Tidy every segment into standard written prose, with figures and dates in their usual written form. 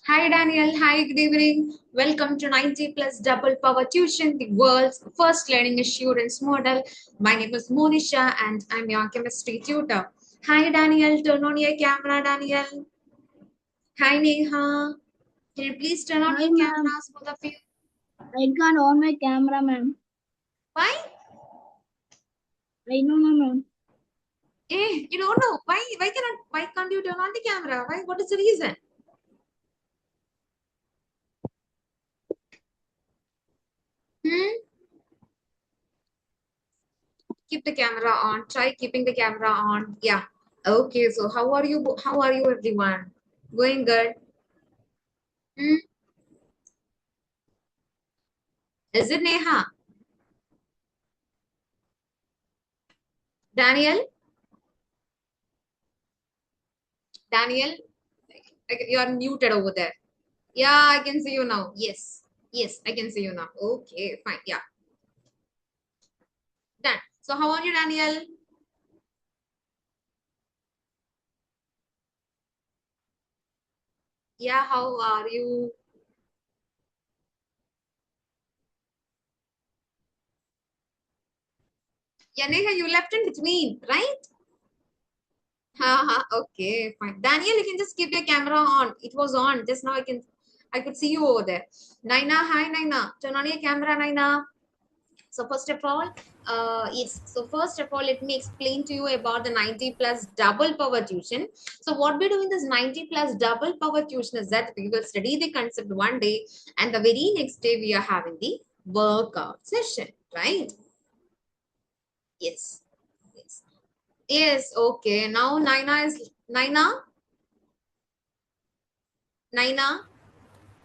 Hi Daniel, hi, good evening. Welcome to 90 plus double power tuition, the world's first learning assurance model. My name is Monisha and I'm your chemistry tutor. Hi Daniel, turn on your camera, Daniel. Hi Neha. Can you please turn on Hi, your ma'am. cameras, both of you? I can't on my camera, ma'am. Why? I know, ma'am. You don't know. Why can't you turn on the camera? Why? What is the reason? Hmm? Keep the camera on. Try keeping the camera on. Yeah. Okay, so how are you? How are you everyone? Going good? Hmm? Is it Neha? Daniel? Daniel? You are muted over there. Yeah, I can see you now. Yes. Yes, I can see you now. Okay, fine. Yeah. Done. So how are you, Daniel? Yeah, how are you? Yeah, Neha, you left in between, right? Haha, okay, fine. Daniel, you can just keep your camera on. It was on. Just now I could see you over there. Naina, hi Naina. Turn on your camera, Naina. So first of all, yes. So first of all, let me explain to you about the 90 plus double power tuition. So what we do in this 90 plus double power tuition is that we will study the concept one day, and the very next day we are having the workout session, right? Yes. Yes. Yes. Okay. Now Naina.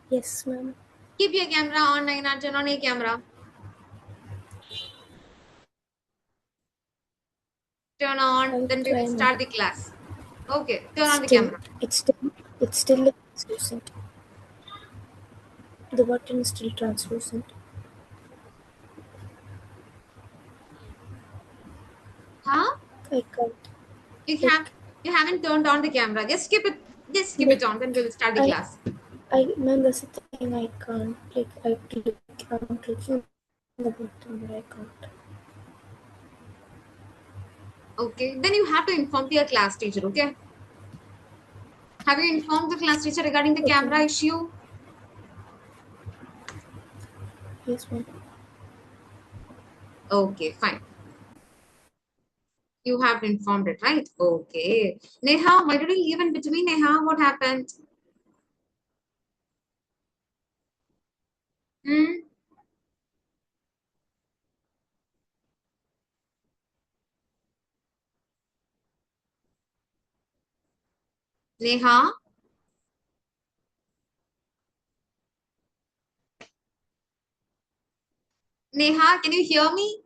Yes, ma'am. Keep your camera on, Naina. Turn on your camera. Turn on. I'll Then we will try, ma'am. start the class. Okay. Turn on the Still, camera. it's still translucent. The button is still translucent. Huh? I can't. You have Like, you haven't turned on the camera. Just keep it. Just keep it like on. Then we will start the I, class. ma'am, that's the thing. I can't. Like, I'm clicking the button, but I can't. Okay. Then you have to inform your class teacher. Okay. Have you informed the class teacher regarding the Okay, camera ma'am. issue? Yes, ma'am. Okay. Fine. You have informed it, right? Okay. Neha, why did you leave in between, Neha? What happened? Hmm? Neha? Neha, can you hear me?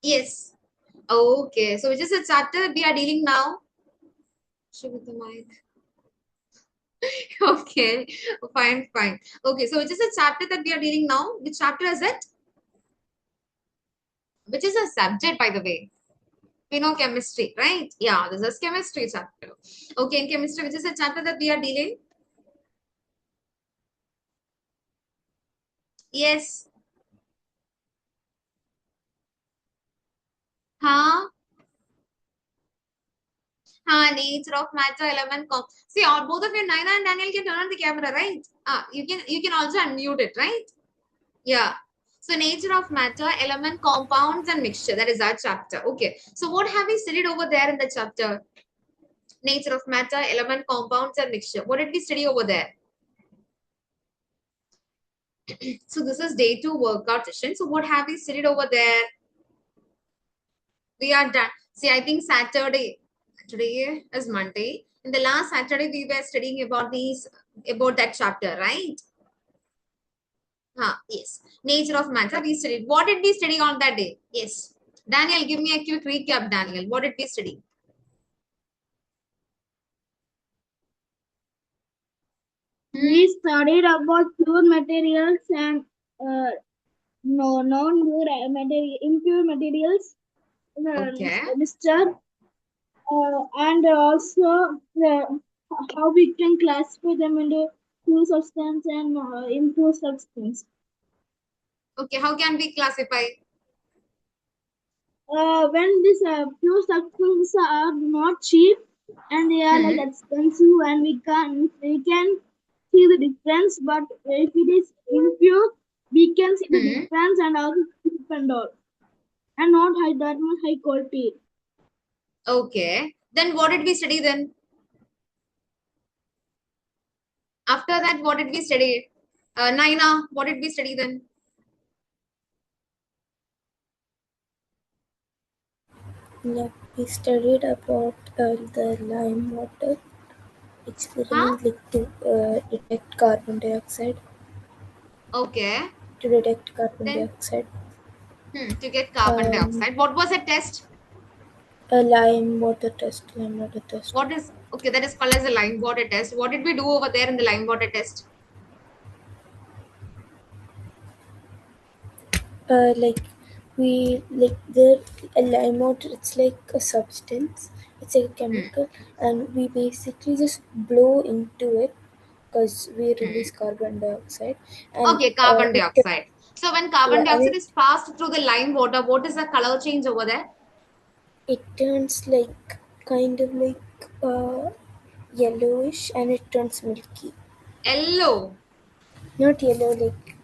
Yes. Okay. So which is the chapter we are dealing now? Show with the mic. Okay. Fine, fine. Okay. So which is the chapter that we are dealing now? Which chapter is it? Which is a subject, by the way? We know chemistry, right? Yeah, this is chemistry chapter. Okay, in chemistry, which is the chapter that we are dealing? Yes. Huh? Huh, nature of matter, element, see, all both of you, Naina and Daniel, can turn on the camera, right? You can also unmute it, right? Yeah. So nature of matter, element, compounds, and mixture. That is our chapter. Okay. So what have we studied over there in the chapter? Nature of matter, element, compounds, and mixture. What did we study over there? So this is day 2 workout session. So what have we studied over there? We are done. See, I think Saturday. Today is Monday. In the last Saturday, we were studying about that chapter, right? Yes. Nature of matter. We studied. What did we study on that day? Yes. Daniel, give me a quick recap, Daniel. What did we study? Hmm? We studied about pure materials and no non-pure material, impure materials, Okay. mixture, and also how we can classify them into pure substance and impure substance. Okay, how can we classify? When these pure substances are not cheap and they are like Hmm. expensive and we can see the difference, but if it is impure we can see the Hmm. difference and also cheap and all and not that much high quality. Okay. Then what did we study then? After that, what did we study? Naina, what did we study then? Yeah, we studied about the lime water Huh? experiment like to detect carbon dioxide. Okay. To detect carbon Then dioxide. to get carbon Um, dioxide. What was the test? a lime water test. What is okay? That is called as a lime water test. What did we do over there in the lime water test? Like we like the a lime water. It's like a substance. It's like a Hmm. chemical, and we basically just blow into it because we Hmm. release carbon dioxide, and Okay, carbon it dioxide. So when carbon yeah, and dioxide is passed through the lime water, what is the color change over there? it turns like kind of like yellowish, and it turns milky. Yellow. Not yellow, like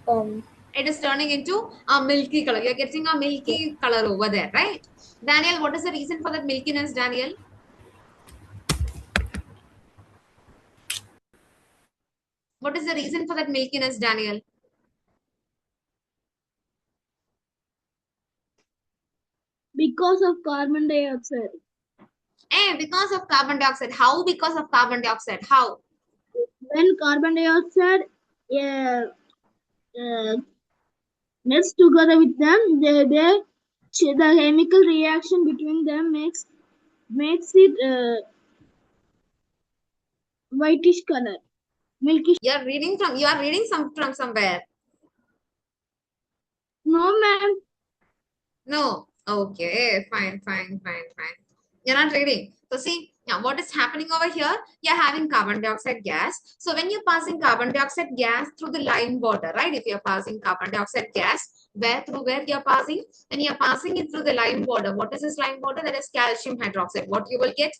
It is turning into a milky color. You're getting a yeah. milky color over there, right? Daniel, what is the reason for that milkiness, Daniel? What is the reason for that milkiness, Daniel? Because of carbon dioxide. Because of carbon dioxide. How because of carbon dioxide? How? When carbon dioxide uh, uh, mixed together with them, the chemical reaction between them makes it whitish color, milky. You are reading from somewhere. No, ma'am. No. Okay, fine. You're not reading. So see, now what is happening over here? You're having carbon dioxide gas. So when you're passing carbon dioxide gas through the lime water, right? If you're passing carbon dioxide gas, where you're passing? When you're passing it through the lime water, what is this lime water? That is calcium hydroxide. What you will get?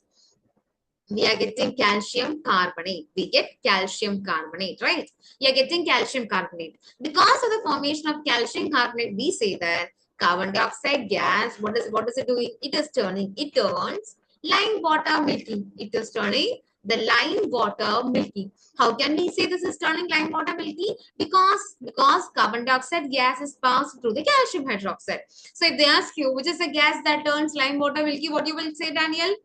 We are getting calcium carbonate. We get calcium carbonate, right? We are getting calcium carbonate. Because of the formation of calcium carbonate, we say that carbon dioxide gas, what is it doing? It turns lime water milky. It is turning the lime water milky. How can we say this is turning lime water milky? Because carbon dioxide gas is passed through the calcium hydroxide. So if they ask you which is the gas that turns lime water milky, what you will say, Daniel?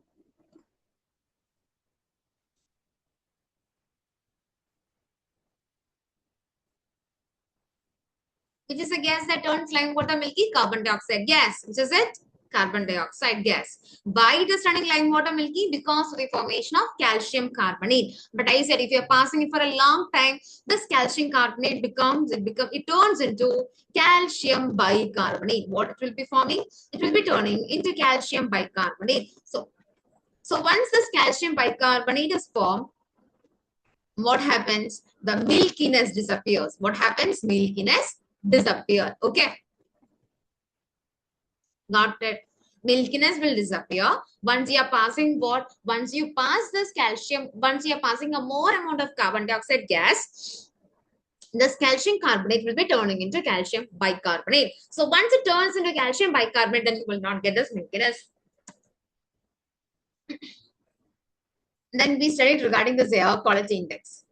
Which is a gas that turns lime water milky? Carbon dioxide gas. Which is it? Carbon dioxide gas. Why it is turning lime water milky? Because of the formation of calcium carbonate. But I said if you're passing it for a long time, this calcium carbonate it turns into calcium bicarbonate. What it will be forming? It will be turning into calcium bicarbonate. So once this calcium bicarbonate is formed, what happens? The milkiness disappears. What happens? Milkiness disappear. Okay, got it. Milkiness will disappear once you are passing what? Once you pass this calcium, once you are passing a more amount of carbon dioxide gas, this calcium carbonate will be turning into calcium bicarbonate. So once it turns into calcium bicarbonate, then you will not get this milkiness. Then we studied regarding the air quality index.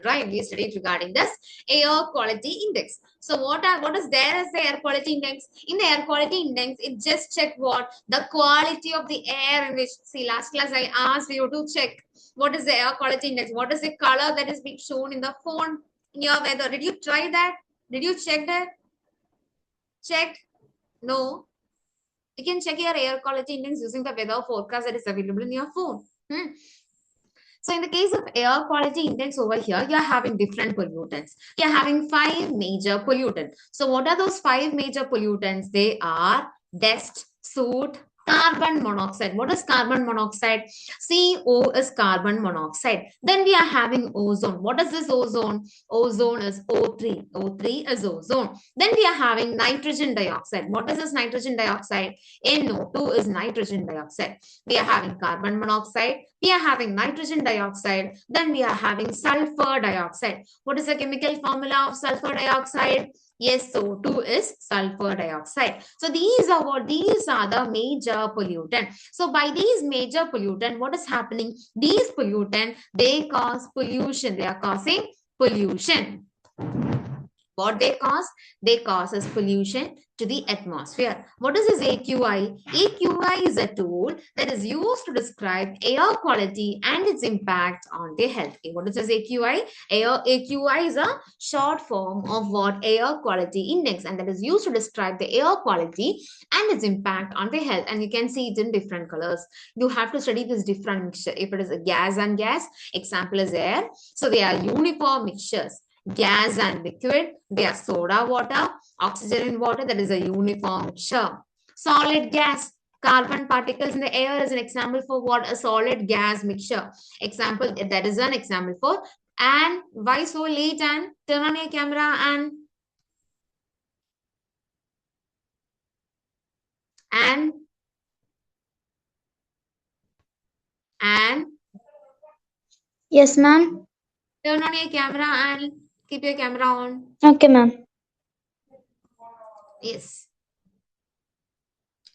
Right, we studied regarding this air quality index. So what is there as the air quality index? In the air quality index, it just check what the quality of the air in which, see, last class I asked you to check what is the air quality index, what is the color that is being shown in the phone in your weather. Did you try that? Did you check that? Checked? No. You can check your air quality index using the weather forecast that is available in your phone. So in the case of air quality index over here, you're having different pollutants. You're having five major pollutants. So what are those five major pollutants? They are dust, soot, Carbon monoxide. What is carbon monoxide? CO is carbon monoxide. Then we are having ozone. What is this ozone? Ozone is O3. O3 is ozone. Then we are having nitrogen dioxide. What is this nitrogen dioxide? NO2 is nitrogen dioxide. We are having carbon monoxide. We are having nitrogen dioxide. Then we are having sulfur dioxide. What is the chemical formula of sulfur dioxide? Yes, SO2 is sulfur dioxide. So these are the major pollutant. So by these major pollutant, what is happening? These pollutant, they cause pollution. They are causing pollution. What they cause? They causes pollution to the atmosphere. What is this AQI? AQI is a tool that is used to describe air quality and its impact on the health. What is this AQI? AQI is a short form of what? Air quality index, and that is used to describe the air quality and its impact on the health. And you can see it in different colors. You have to study this different mixture. If it is a gas and gas, example is air. So they are uniform mixtures. Gas and liquid, they are soda water, oxygen and water, that is a uniform mixture. Solid gas, carbon particles in the air is an example for what? A solid gas mixture. Example, that is an example for. And why so late? And turn on your camera and Yes, ma'am. turn on your camera and keep your camera on. Okay, ma'am. Yes.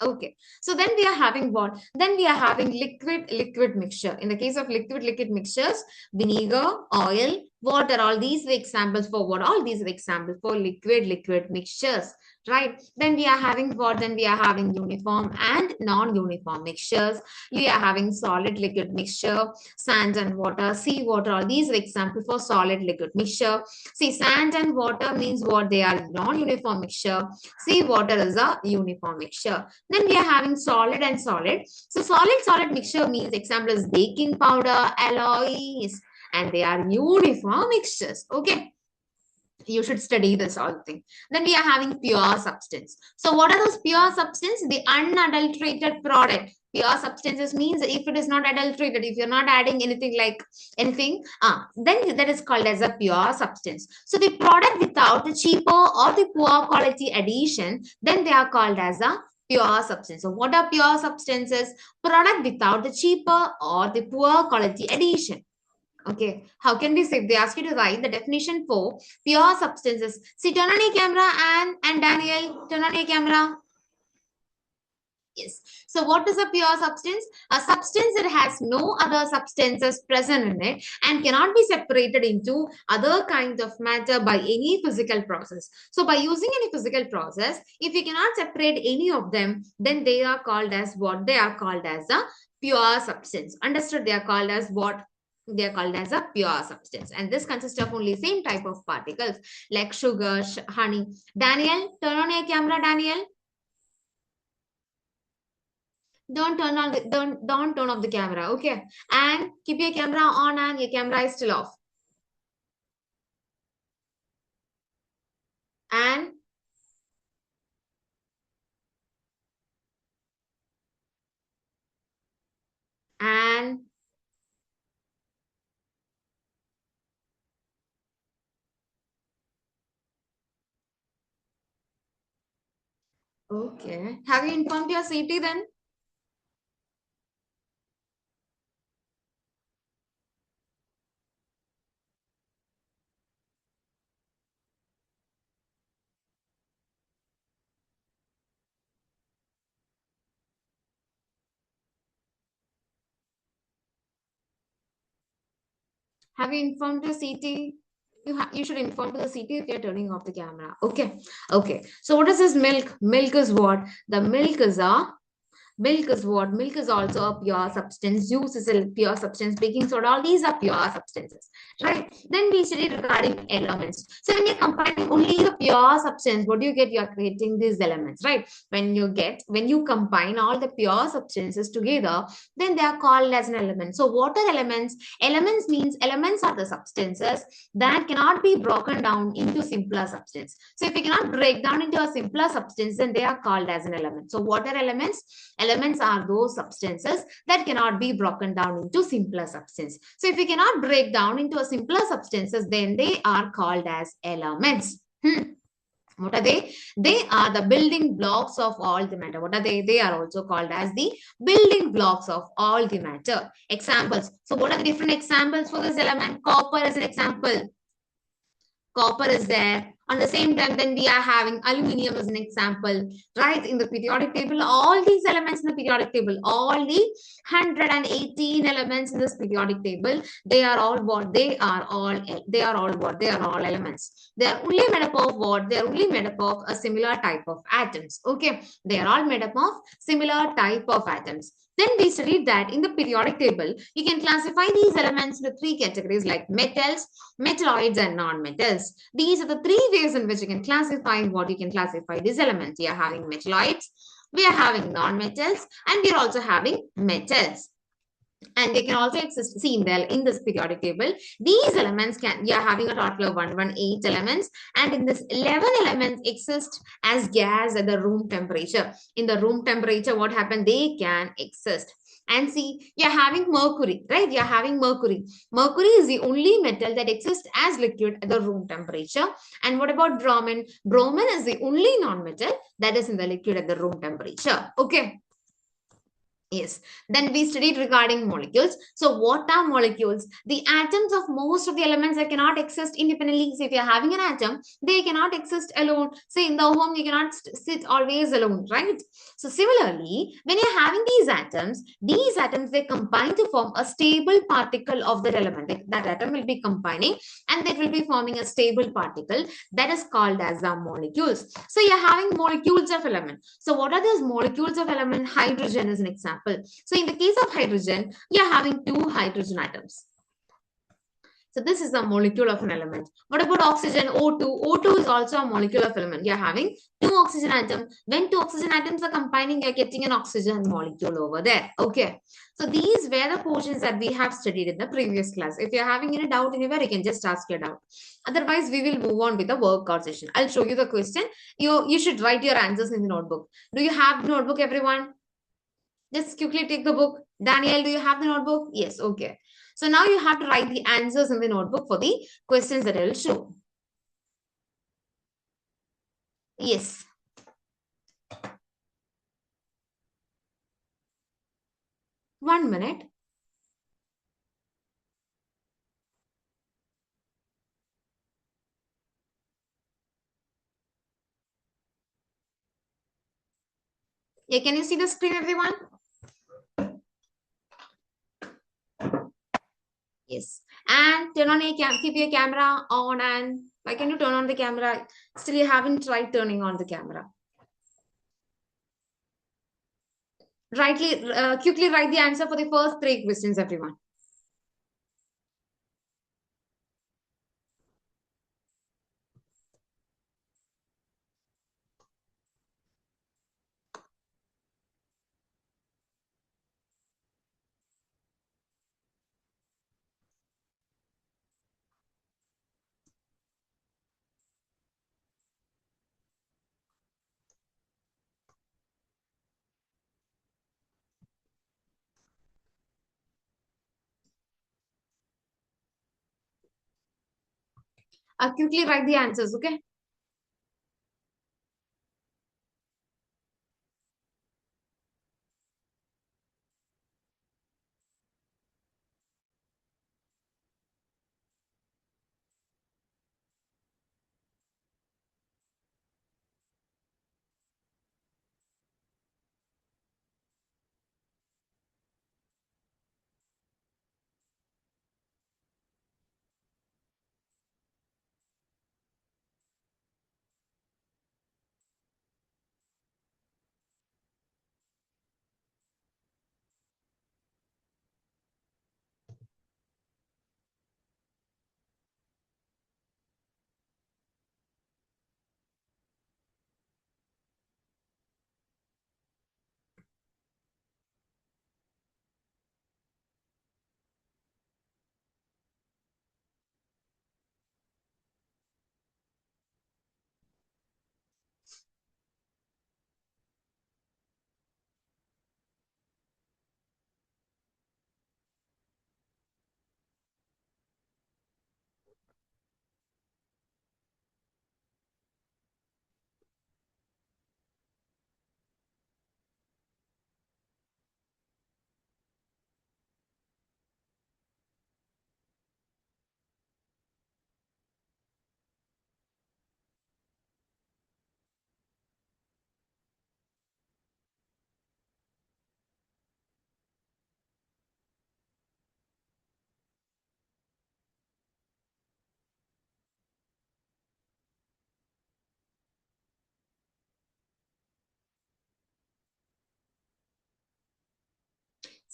Okay, so then we are having what? Then we are having liquid mixture. In the case of liquid mixtures, vinegar, oil, water, all these are examples for what? All these are examples for liquid mixtures, right? Then we are having what? Then we are having uniform and non-uniform mixtures. We are having solid liquid mixture, sand and water, sea water, all these are examples for solid liquid mixture. See, sand and water means what? They are non-uniform mixture. Sea water is a uniform mixture. Then we are having solid and solid. So solid mixture means example is baking powder, alloys, and they are uniform mixtures. Okay. You should study this all thing. Then we are having pure substance. So what are those pure substance? The unadulterated product. Pure substances means if it is not adulterated, if you're not adding anything, then that is called as a pure substance. So the product without the cheaper or the poor quality addition, then they are called as a pure substance. So what are pure substances? Product without the cheaper or the poor quality addition. Okay, how can we say? If they ask you to write the definition for pure substances. See, turn on your camera and Daniel, turn on your camera. Yes. So what is a pure substance? A substance that has no other substances present in it and cannot be separated into other kinds of matter by any physical process. So by using any physical process, if you cannot separate any of them, then they are called as what? They are called as a pure substance. Understood? They are called as what? They are called as a pure substance, and this consists of only same type of particles like sugar, honey. Daniel, turn on your camera. Daniel, don't turn off the camera. Okay, and keep your camera on, and your camera is still off. And okay, have you informed your CT then? Have you informed your CT? You should inform to the CT if you're turning off the camera. Okay. Okay. So what is this milk? Milk is what? The milk is a Milk is what? Milk is also a pure substance. Juice is a pure substance. Baking soda, all these are pure substances, right? Then we study regarding elements. So when you're combining only the pure substance, what do you get? You're creating these elements, right? When you combine all the pure substances together, then they are called as an element. So what are elements? Elements means elements are the substances that cannot be broken down into simpler substance. So if you cannot break down into a simpler substance, then they are called as an element. So what are elements? Elements are those substances that cannot be broken down into simpler substances. So if we cannot break down into a simpler substances, then they are called as elements. What are they? They are the building blocks of all the matter. What are they? They are also called as the building blocks of all the matter. Examples. So what are the different examples for this element? Copper is an example. Copper is there. On the same time, then we are having aluminium as an example, right? In the periodic table, all these elements in the periodic table, all the 118 elements in this periodic table, they are all what? They are all what? They are all elements. They are only made up of what? They are only made up of a similar type of atoms. Okay, they are all made up of similar type of atoms. Then we studied that in the periodic table, you can classify these elements into three categories like metals, metalloids, and non-metals. These are the three ways in which you can classify what you can classify these elements. We are having metalloids, we are having non-metals, and we are also having metals. And they can also exist seen there in this periodic table. These elements we are having a total of 118 elements, and in this 11 elements exist as gas at the room temperature. In the room temperature, what happened? They can exist. And see, you're having mercury, right? You're having mercury. Mercury is the only metal that exists as liquid at the room temperature. And what about bromine? Bromine is the only non-metal that is in the liquid at the room temperature. Okay. Yes. Then we studied regarding molecules. So what are molecules? The atoms of most of the elements that cannot exist independently. So if you're having an atom, they cannot exist alone. Say in the home, you cannot sit always alone, right? So similarly, when you're having these atoms, they combine to form a stable particle of that element. That atom will be combining and that will be forming a stable particle that is called as the molecules. So you're having molecules of element. So what are those molecules of element? Hydrogen is an example. So in the case of hydrogen, we are having two hydrogen atoms. So this is the molecule of an element. What about oxygen? O2. O2 is also a molecule of element. You are having two oxygen atoms. When two oxygen atoms are combining, you are getting an oxygen molecule over there. Okay. So these were the portions that we have studied in the previous class. If you are having any doubt anywhere, you can just ask your doubt. Otherwise, we will move on with the workout session. I'll show you the question. You should write your answers in the notebook. Do you have the notebook, everyone? Just quickly take the book. Daniel, do you have the notebook? Yes, okay. So now you have to write the answers in the notebook for the questions that I will show. Yes. One minute. Yeah, can you see the screen, everyone? Yes. And turn on keep your camera on, and why can you turn on the camera? Still, you haven't tried turning on the camera. Quickly write the answer for the first three questions, everyone. Quickly write the answers, okay?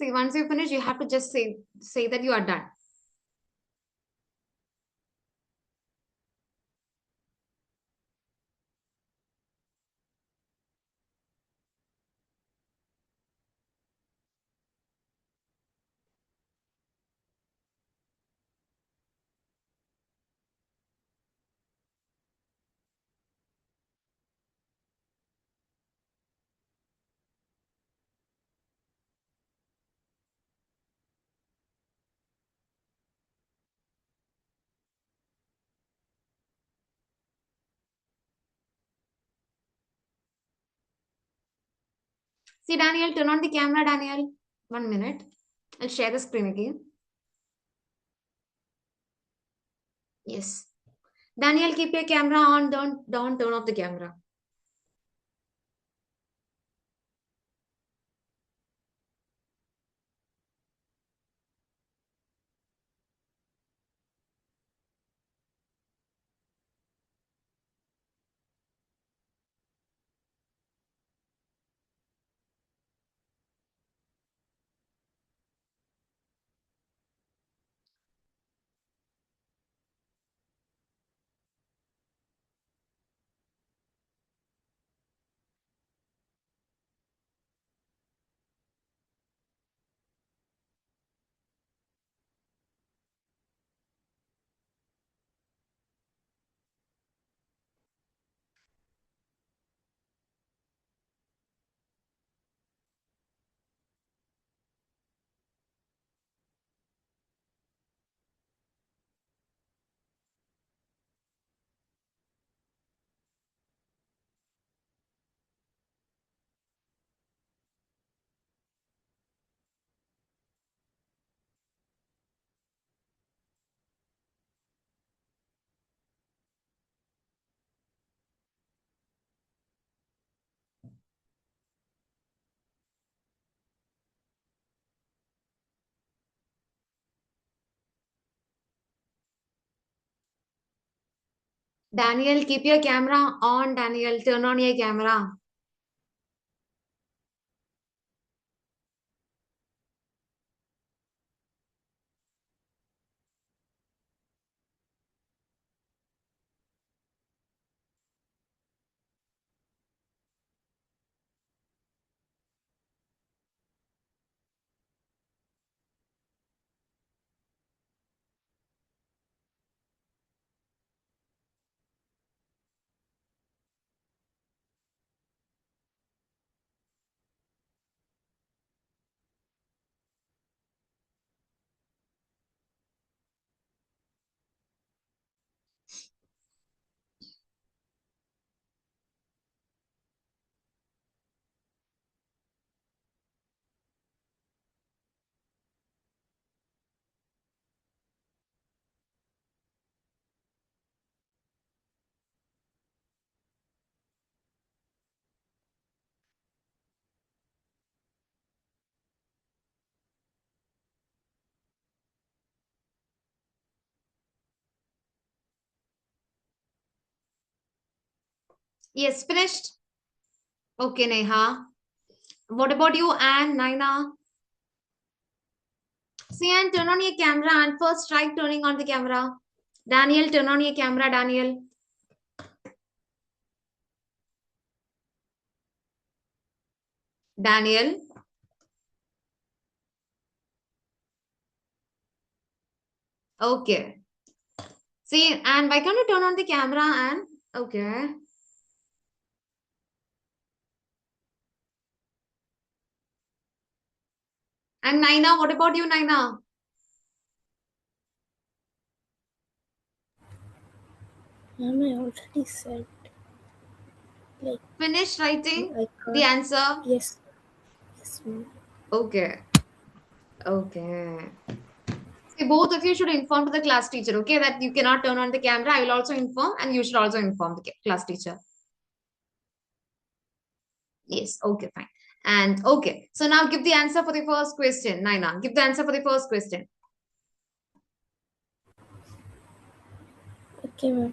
See, once you finish, you have to just say that you are done. See, Daniel, turn on the camera, Daniel. 1 minute. I'll share the screen again. Yes. Daniel, keep your camera on. Don't turn off the camera. Daniel, keep your camera on. Daniel, turn on your camera. Yes, finished. Okay, Neha. What about you and Naina? See, and turn on your camera and first try turning on the camera. Daniel, turn on your camera, Daniel. Daniel. Okay. See, and why can't you turn on the camera and okay. And Naina, what about you, Naina? Ma'am, I already said, like, Finish writing I the can't. answer. Yes. Yes, ma'am. Okay. Okay. See, both of you should inform to the class teacher, okay, that you cannot turn on the camera. I will also inform, and you should also inform the class teacher. Yes, okay, fine. And okay, so now give the answer for the first question, Naina. Give the answer for the first question. Okay, ma'am.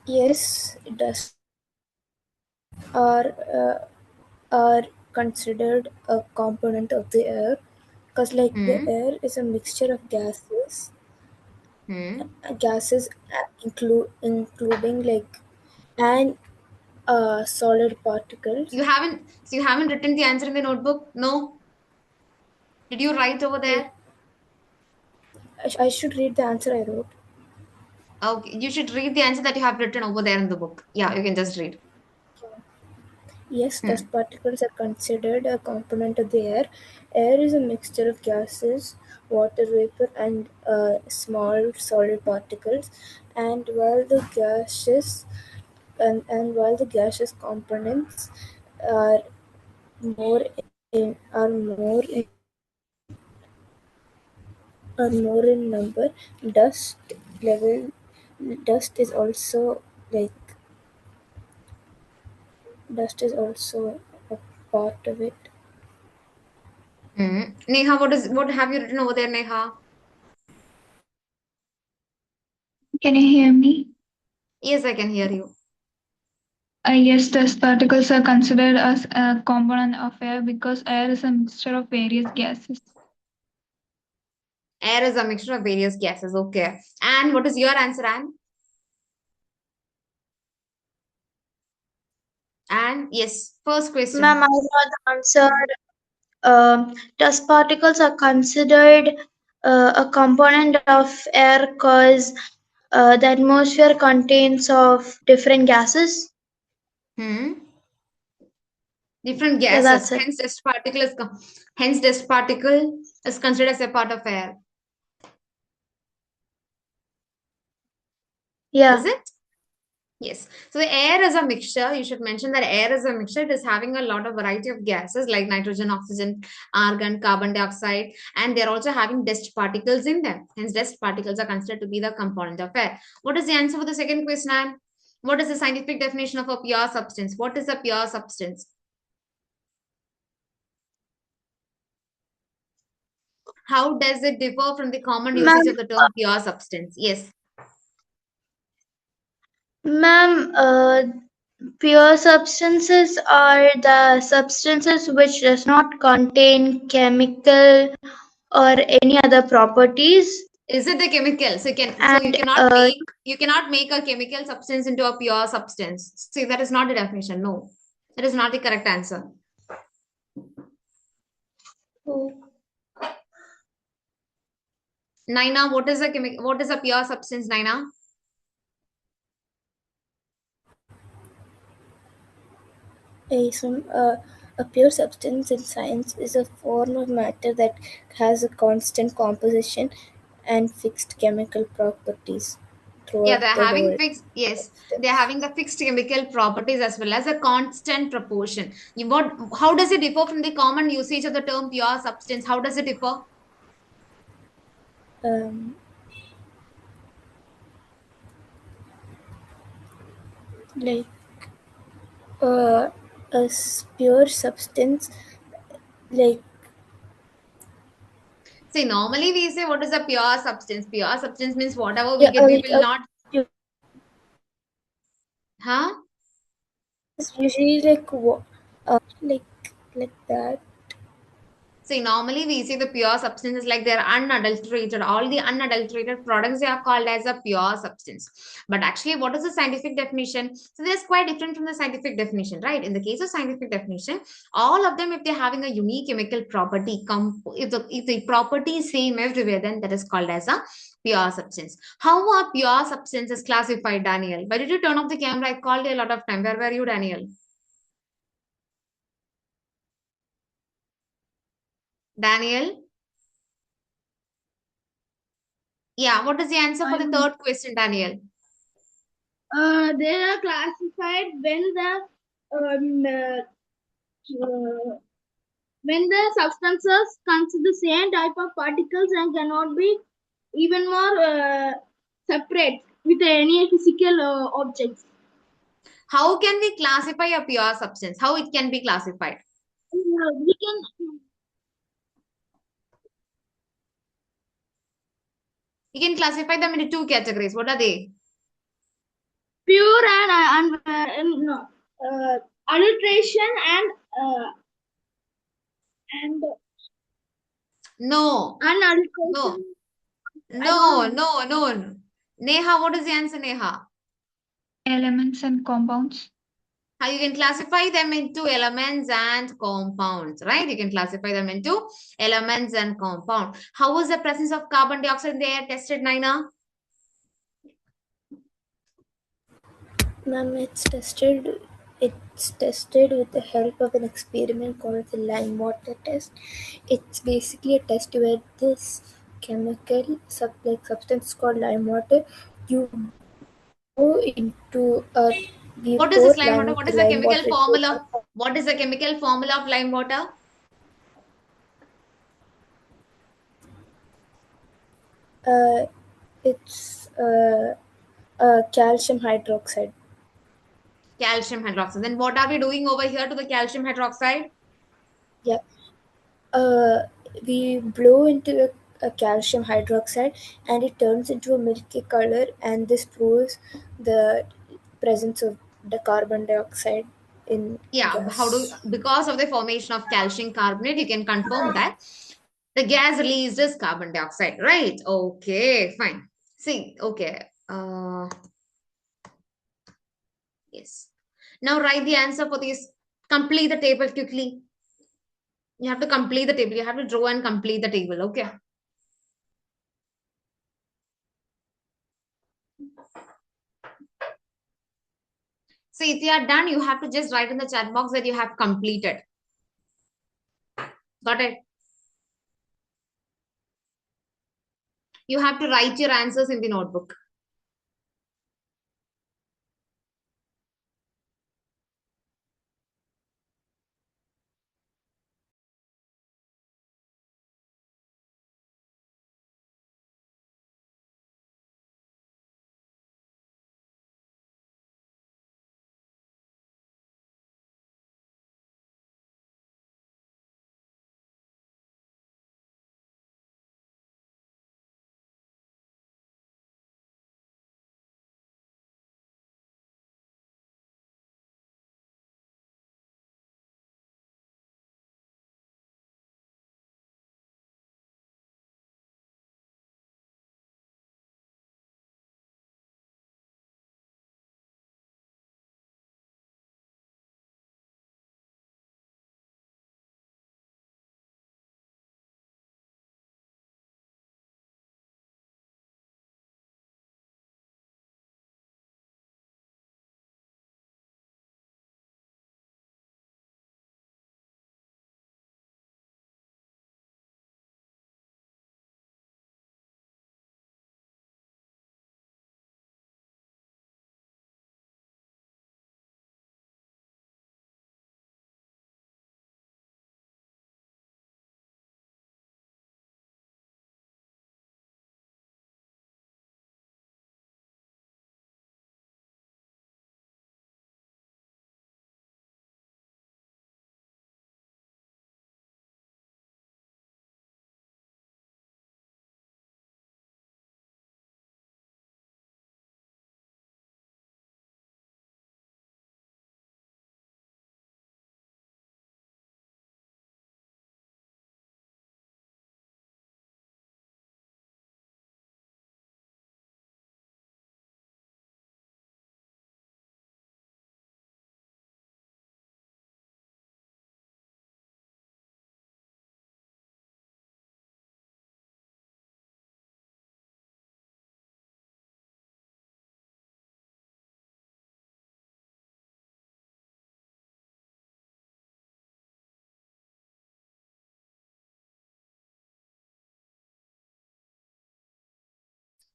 Yes, it does. are uh, are considered a component of the air, because like the Hmm. air is a mixture of Hmm. gases including like and solid particles. You haven't written the answer in the notebook? No? Did you write over Like there? I should read the answer I wrote. Okay, you should read the answer that you have written over there in the book. Yeah, you can just read. Yes, Hmm. dust particles are considered a component of the air. Air is a mixture of gases, water vapor, and small solid particles. And while the gaseous while the gaseous components are more are more in number, dust level dust is also like dust is also a part of it. Hmm. Neha, what have you written over there, Neha? Can you hear me? Yes, I can hear you. Yes, dust particles are considered as a component of air because air is a mixture of various gases. Air is a mixture of various gases. Okay. And what is your answer, Anne? And yes, first Ma'am, question. I had answered dust particles are considered a component of air because the atmosphere contains of different gases. Hmm. Different Yeah, gases. that's it. Hence dust particle is considered as a part of air. Is Yeah. it? Yes. So the air is a mixture. You should mention that air is a mixture. It is having a lot of variety of gases like nitrogen, oxygen, argon, carbon dioxide, and they're also having dust particles in them. Hence, dust particles are considered to be the component of air. What is the answer for the second question, Anne? What is the scientific definition of a pure substance? What is a pure substance? How does it differ from the common usage Ma'am, of the term pure substance? Yes. ma'am, pure substances are the substances which does not contain chemical or any other properties, Is it the chemical? So and you cannot make a chemical substance into a pure substance. See, that is not the definition. No, that is not the correct answer. Naina, what is a pure substance, Naina? A pure substance in science is a form of matter that has a constant composition and fixed chemical properties Yeah, throughout they're the having whole fixed, yes, they're existence. having the fixed chemical properties as well as a constant proportion. How does it differ from the common usage of the term pure substance? How does it differ? Um, like uh, pure substance, like See, normally we say what is a pure substance? Pure substance means whatever we yeah, get, we will not, pure huh? is usually like like that. See, normally we see the pure substances like they're unadulterated. All the unadulterated products they are called as a pure substance. But actually, what is the scientific definition? So that's quite different from the scientific definition, right? In the case of scientific definition, all of them, if they're having a unique chemical property, if the property is same everywhere, then that is called as a pure substance. How are pure substances classified, Daniel? Why did you turn off the camera? I called you a lot of time. Where were you, Daniel? Daniel? Yeah, what is the answer for the I'm third question, Daniel? they are classified um, uh, uh, when the substances consist the same type of particles and cannot be even more separate with any physical objects. How can we classify a pure substance? How it can be classified? We can You can classify them into two categories. What are they? pure and no. adulteration and No, unadulteration. no, I don't know. no. Neha, what is the answer, Neha? Elements and compounds. How you can classify them into elements and compounds, right? You can classify them into elements and compound. How was the presence of carbon dioxide in the air tested, Naina? Ma'am, it's tested with the help of an experiment called the lime water test. It's basically a test where this chemical substance called lime water, you go into a we What is pour this lime water? What is the lime chemical water into formula? What is the chemical formula of lime water? uh, it's calcium hydroxide. Calcium hydroxide. Then what are we doing over here to the calcium hydroxide? Yeah. Uh, we blow into a calcium hydroxide and it turns into a milky color, and this proves the presence of the carbon dioxide in Yeah, gas. because of the formation of calcium carbonate, you can confirm that the gas released is carbon dioxide, right? Okay, fine. See, okay. Yes. Now write the answer for this. Complete the table quickly. You have to complete the table. You have to draw and complete the table. Okay. So if you are done, you have to just write in the chat box that you have completed. Got it? You have to write your answers in the notebook.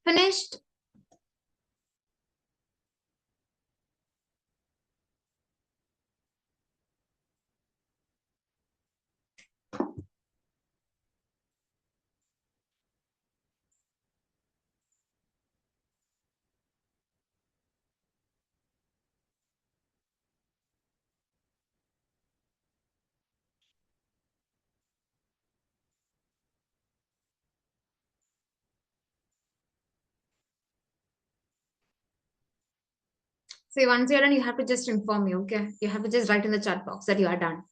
Finished? See, once you're done, you have to just inform me, okay? You have to just write in the chat box that you are done.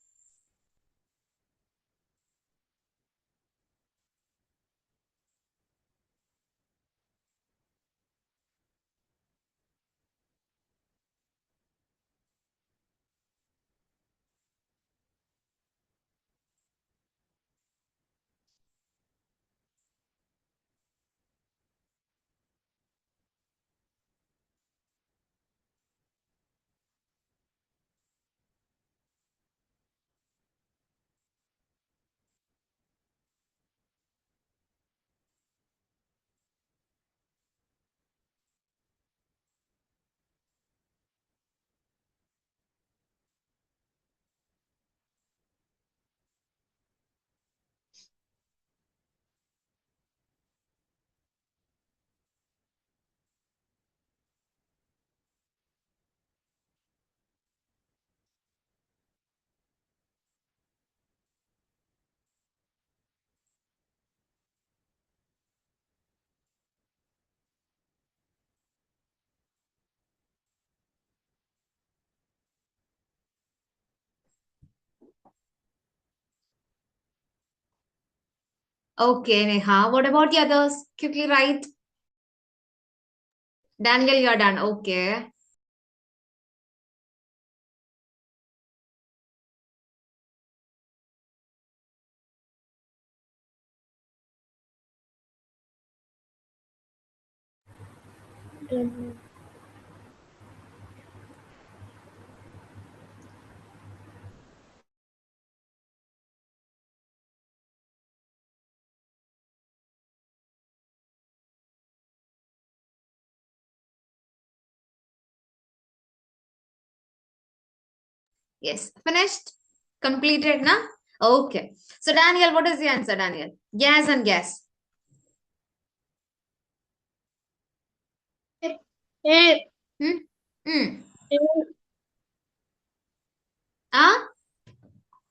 Okay, Neha. What about the others? Quickly write. Daniel, you're done. Okay. Done. Yes. Finished? Completed, na? Okay. So, Daniel, what is the answer, Daniel? Gas and gas. Air. Hmm? Hmm. Air. Ah?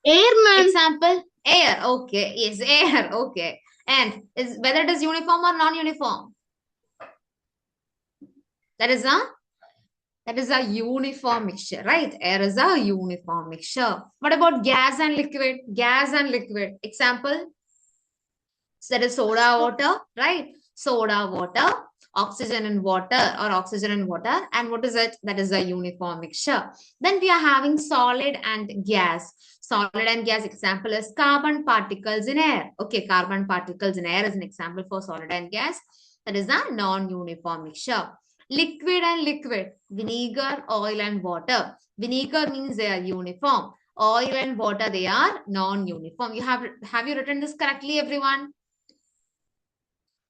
Air, ma'am. Example? Air. Okay. Yes, air. Okay. And is whether it is uniform or non-uniform? That is a uniform mixture, right? Air is a uniform mixture. What about gas and liquid? Gas and liquid. Example? So that is soda water, right? Soda water, oxygen and water, or oxygen and water. And what is it? That is a uniform mixture. Then we are having solid and gas. Solid and gas example is carbon particles in air. Okay, carbon particles in air is an example for solid and gas. That is a non-uniform mixture. Liquid and liquid, vinegar, oil and water. Vinegar means they are uniform. Oil and water, they are non-uniform. Have you written this correctly, everyone?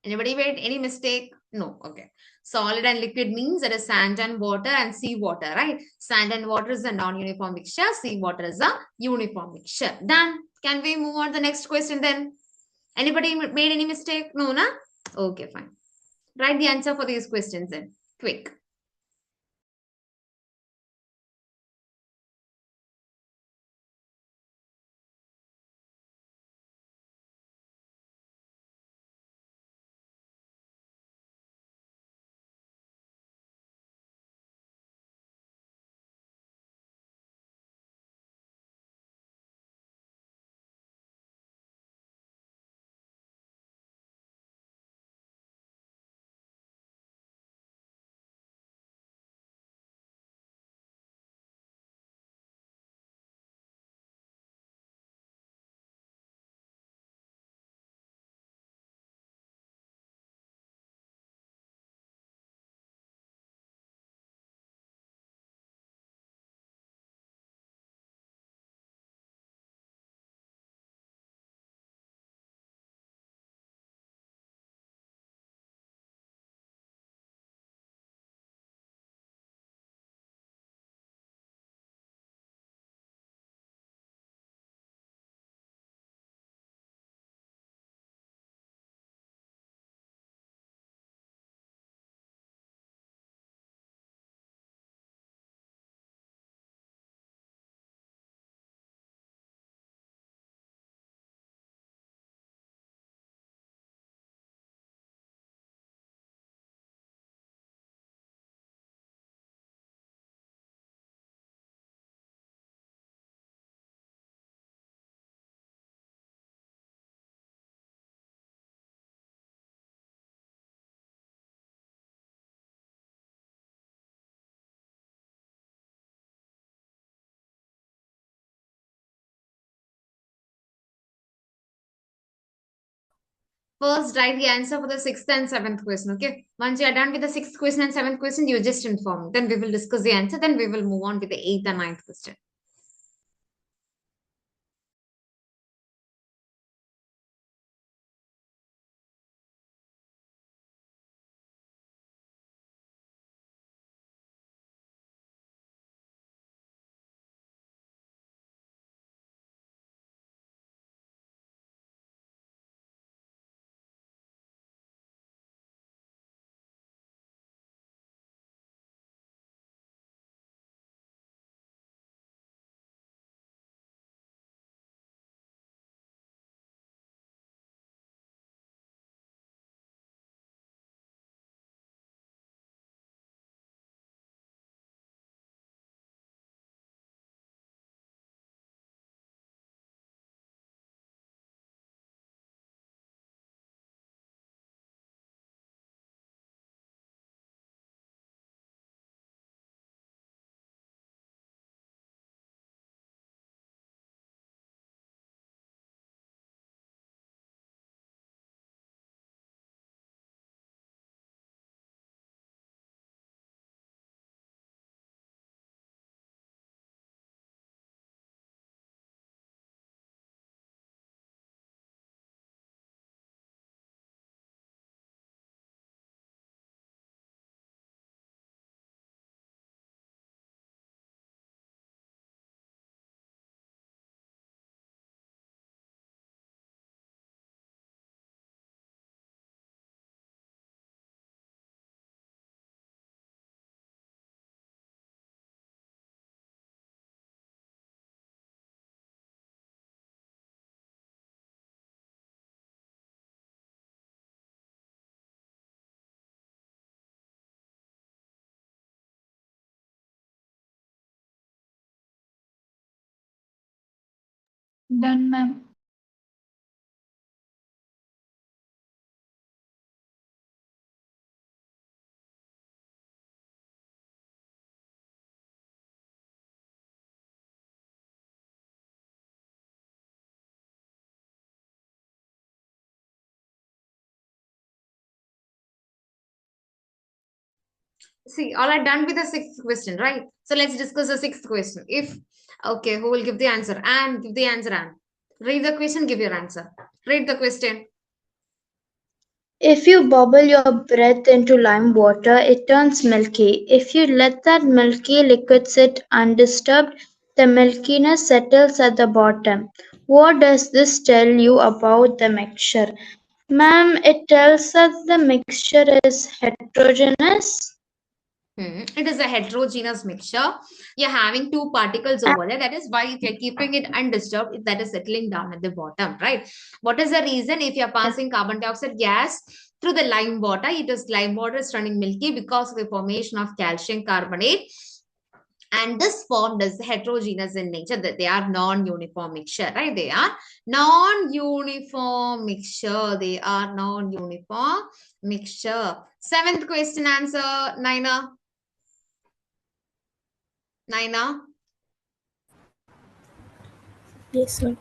Anybody made any mistake? No. Okay. Solid and liquid means there is sand and water and sea water, right? Sand and water is a non-uniform mixture. Sea water is a uniform mixture. Done. Can we move on to the next question then? Anybody made any mistake? No, na? Okay, fine. Write the answer for these questions then. Quick. First, write the answer for the 6th and 7th question. Okay. Once you are done with the 6th question and 7th question, you just inform me. Then we will discuss the answer. Then we will move on with the 8th and 9th question. Done, ma'am. See, all are done with the 6th question, right? So let's discuss the 6th question. If, okay, who will give the answer? And give the answer, and read the question, give your answer. Read the question. If you bubble your breath into lime water, it turns milky. If you let that milky liquid sit undisturbed, the milkiness settles at the bottom. What does this tell you about the mixture? Ma'am, it tells us the mixture is heterogeneous. It is a heterogeneous mixture. You're having two particles over there. That is why if you're keeping it undisturbed, that is settling down at the bottom, right? What is the reason? If you're passing carbon dioxide gas through the lime water, lime water is turning milky because of the formation of calcium carbonate. And this formed is heterogeneous in nature, that they are non-uniform mixture, right? They are non-uniform mixture. They are non-uniform mixture. 7th question answer, Naina. Naina? Yes, sir.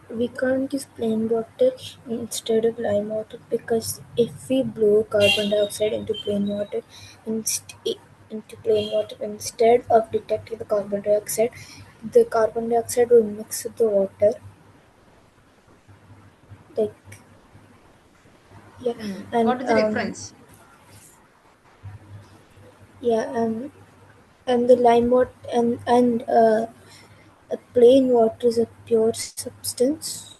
We can't use plain water instead of lime water because if we blow carbon dioxide into plain water, instead of detecting the carbon dioxide will mix with the water. Like yeah, What and is the difference? yeah, and the lime water and plain water is a pure substance.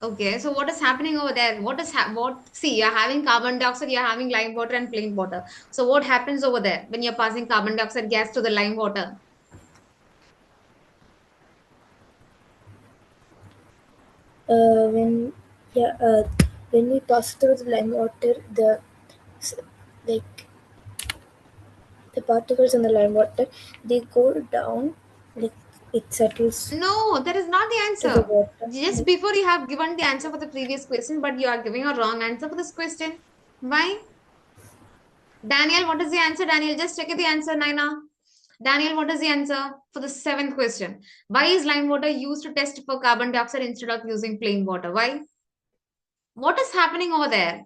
Okay, so what is happening over there? See, you're having carbon dioxide, you're having lime water and plain water. So what happens over there when you're passing carbon dioxide gas to the lime water? When yeah when we pass through the lime water, s- like the particles in the lime water, they go down, like it settles No, that is not the to the answer. water. Just before you have given the answer for the previous question, but you are giving a wrong answer for this question. Why? Daniel, what is the answer? Daniel, just check the answer, Naina. Daniel, what is the answer for the 7th question? Why is lime water used to test for carbon dioxide instead of using plain water? Why? What is happening over there?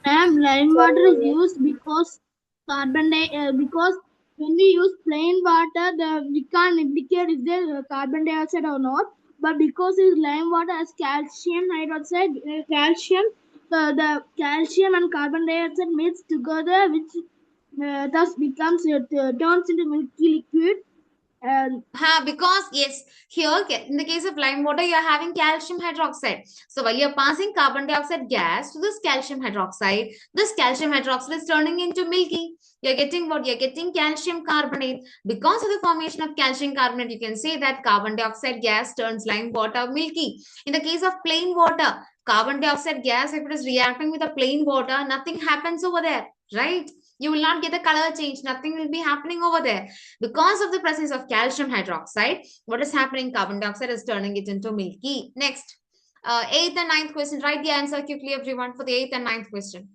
Ma'am, lime water is used because because when we use plain water, we can't indicate is there carbon dioxide or not. But because this lime water has calcium hydroxide, the calcium and carbon dioxide mixed together, which thus becomes turns into milky liquid. And Because yes, here in the case of lime water, you are having calcium hydroxide. So while you're passing carbon dioxide gas to this calcium hydroxide is turning into milky. You're getting what? You're getting calcium carbonate. Because of the formation of calcium carbonate, you can say that carbon dioxide gas turns lime water milky. In the case of plain water, carbon dioxide gas, if it is reacting with a plain water, nothing happens over there, right? You will not get a color change. Nothing will be happening over there. Because of the presence of calcium hydroxide, what is happening? Carbon dioxide is turning it into milky. Next, eighth and ninth question. Write the answer quickly, everyone, for the eighth and ninth question.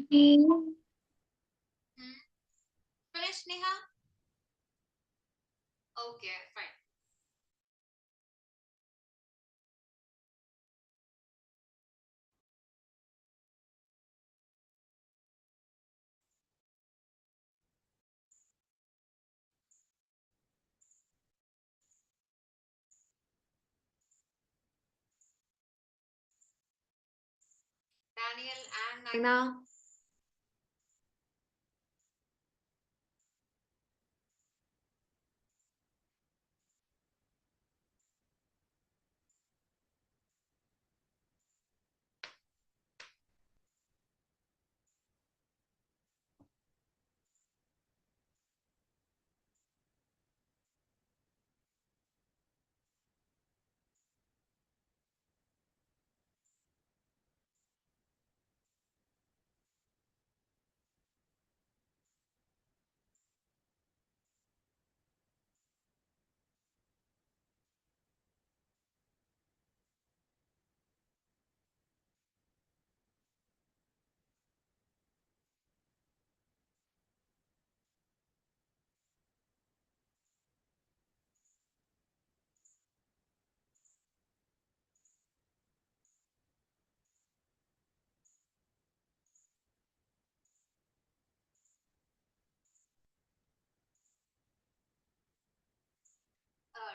Okay. Finish, Neha? Okay, fine. Daniel and Naina.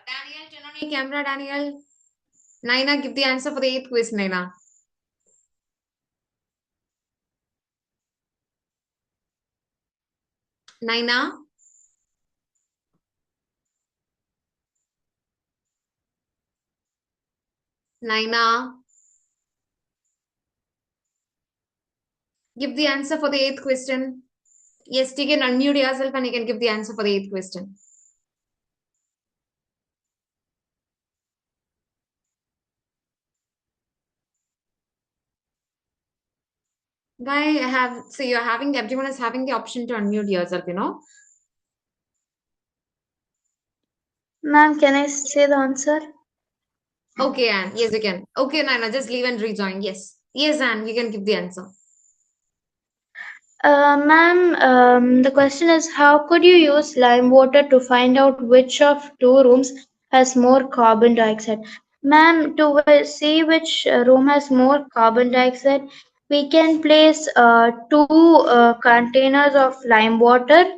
Daniel, turn on your camera, Daniel. Naina, give the answer for the eighth quiz, Naina. Naina. Naina. Give the answer for the eighth question. Yes, you can unmute yourself and you can give the answer for the eighth question. Guy, so you're having, everyone is having the option to unmute yourself, you know. Ma'am, can I say the answer? Okay, Anne. Yes, you can. Okay, Naina, just leave and rejoin. Yes. Yes, Anne, you can give the answer. Ma'am, the question is how could you use lime water to find out which of two rooms has more carbon dioxide? Ma'am, to see which room has more carbon dioxide, we can place two containers of lime water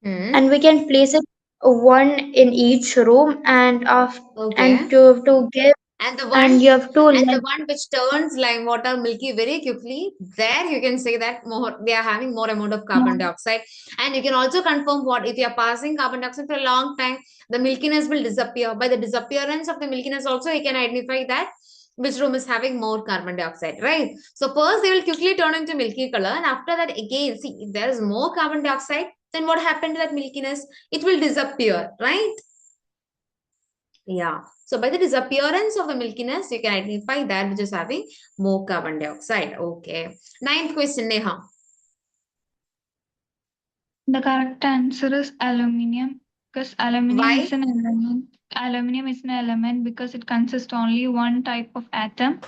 Hmm. and we can place it one in each room Okay. to give And the and one you have to and the let one which turns lime water milky very quickly, there you can say that more they are having more amount of carbon dioxide. And you can also confirm what if you are passing carbon dioxide for a long time, the milkiness will disappear. By the disappearance of the milkiness, also you can identify that which room is having more carbon dioxide, right? So first they will quickly turn into milky color, and after that again, see if there is more carbon dioxide, then what happened to that milkiness? It will disappear, right? Yeah. So by the disappearance of the milkiness, you can identify that which is having more carbon dioxide. Okay. Ninth question, Neha. The correct answer is aluminium because aluminium Why? is an element. Aluminium is an element because it consists only one type of atom.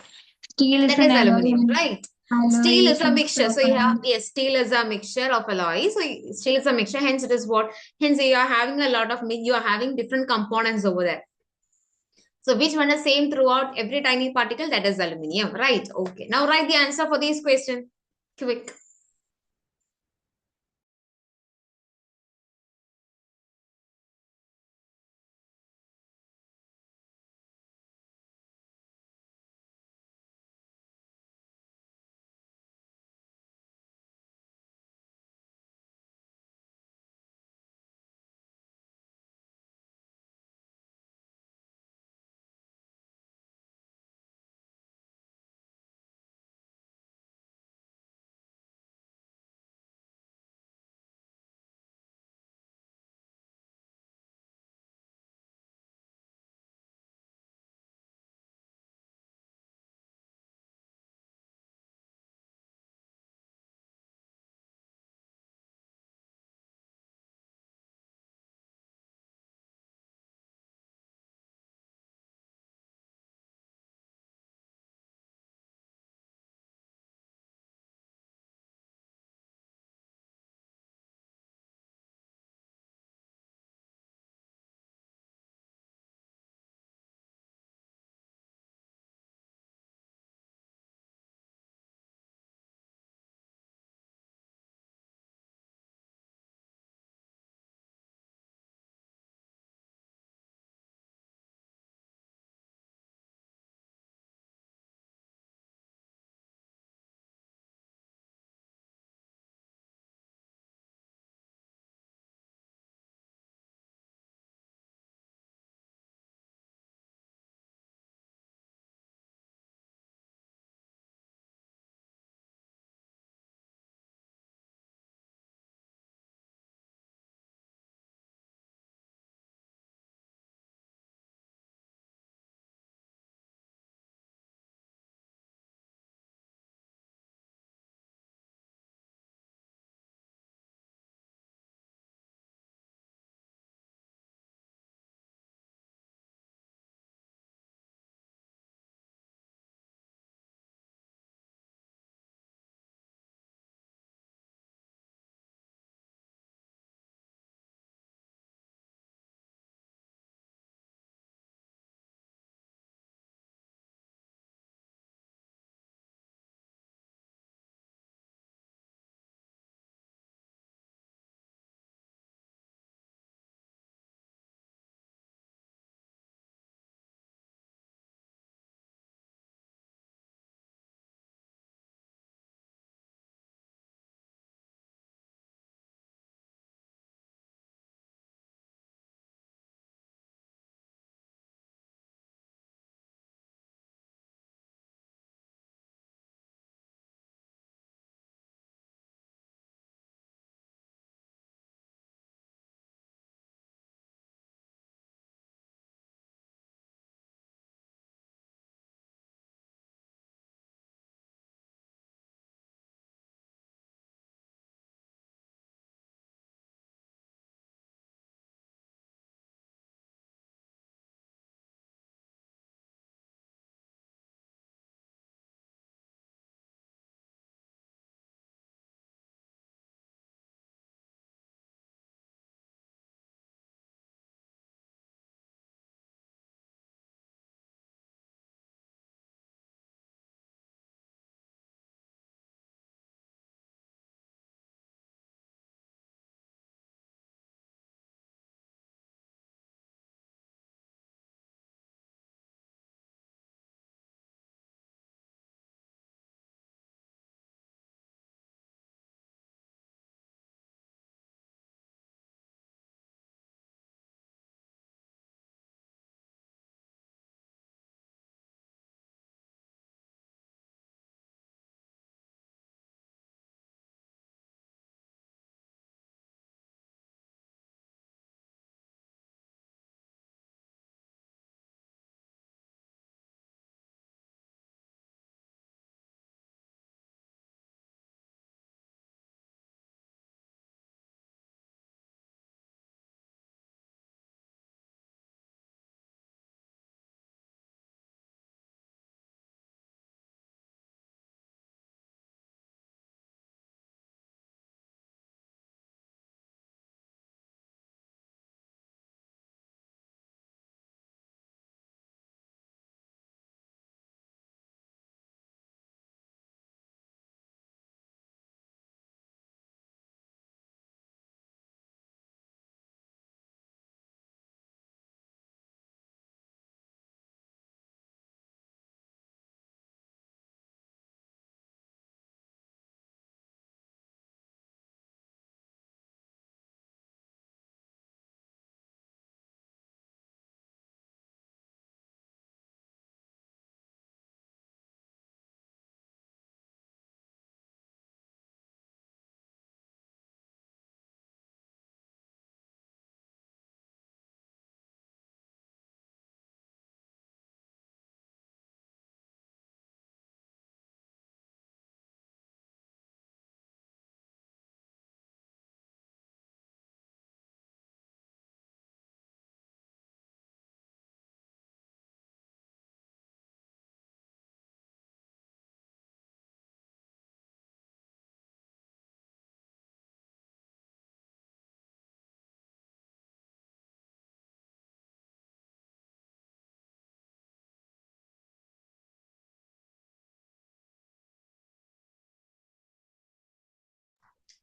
Steel is That an is alloy aluminium, and right? Steel alloy is a consists mixture. of So you have, iron. yes, steel is a mixture of alloy. So steel is a mixture. Hence it is what? Hence you are having a lot of, you are having different components over there. So which one is same throughout every tiny particle? That is aluminium, right? Okay. Now write the answer for these questions. Quick.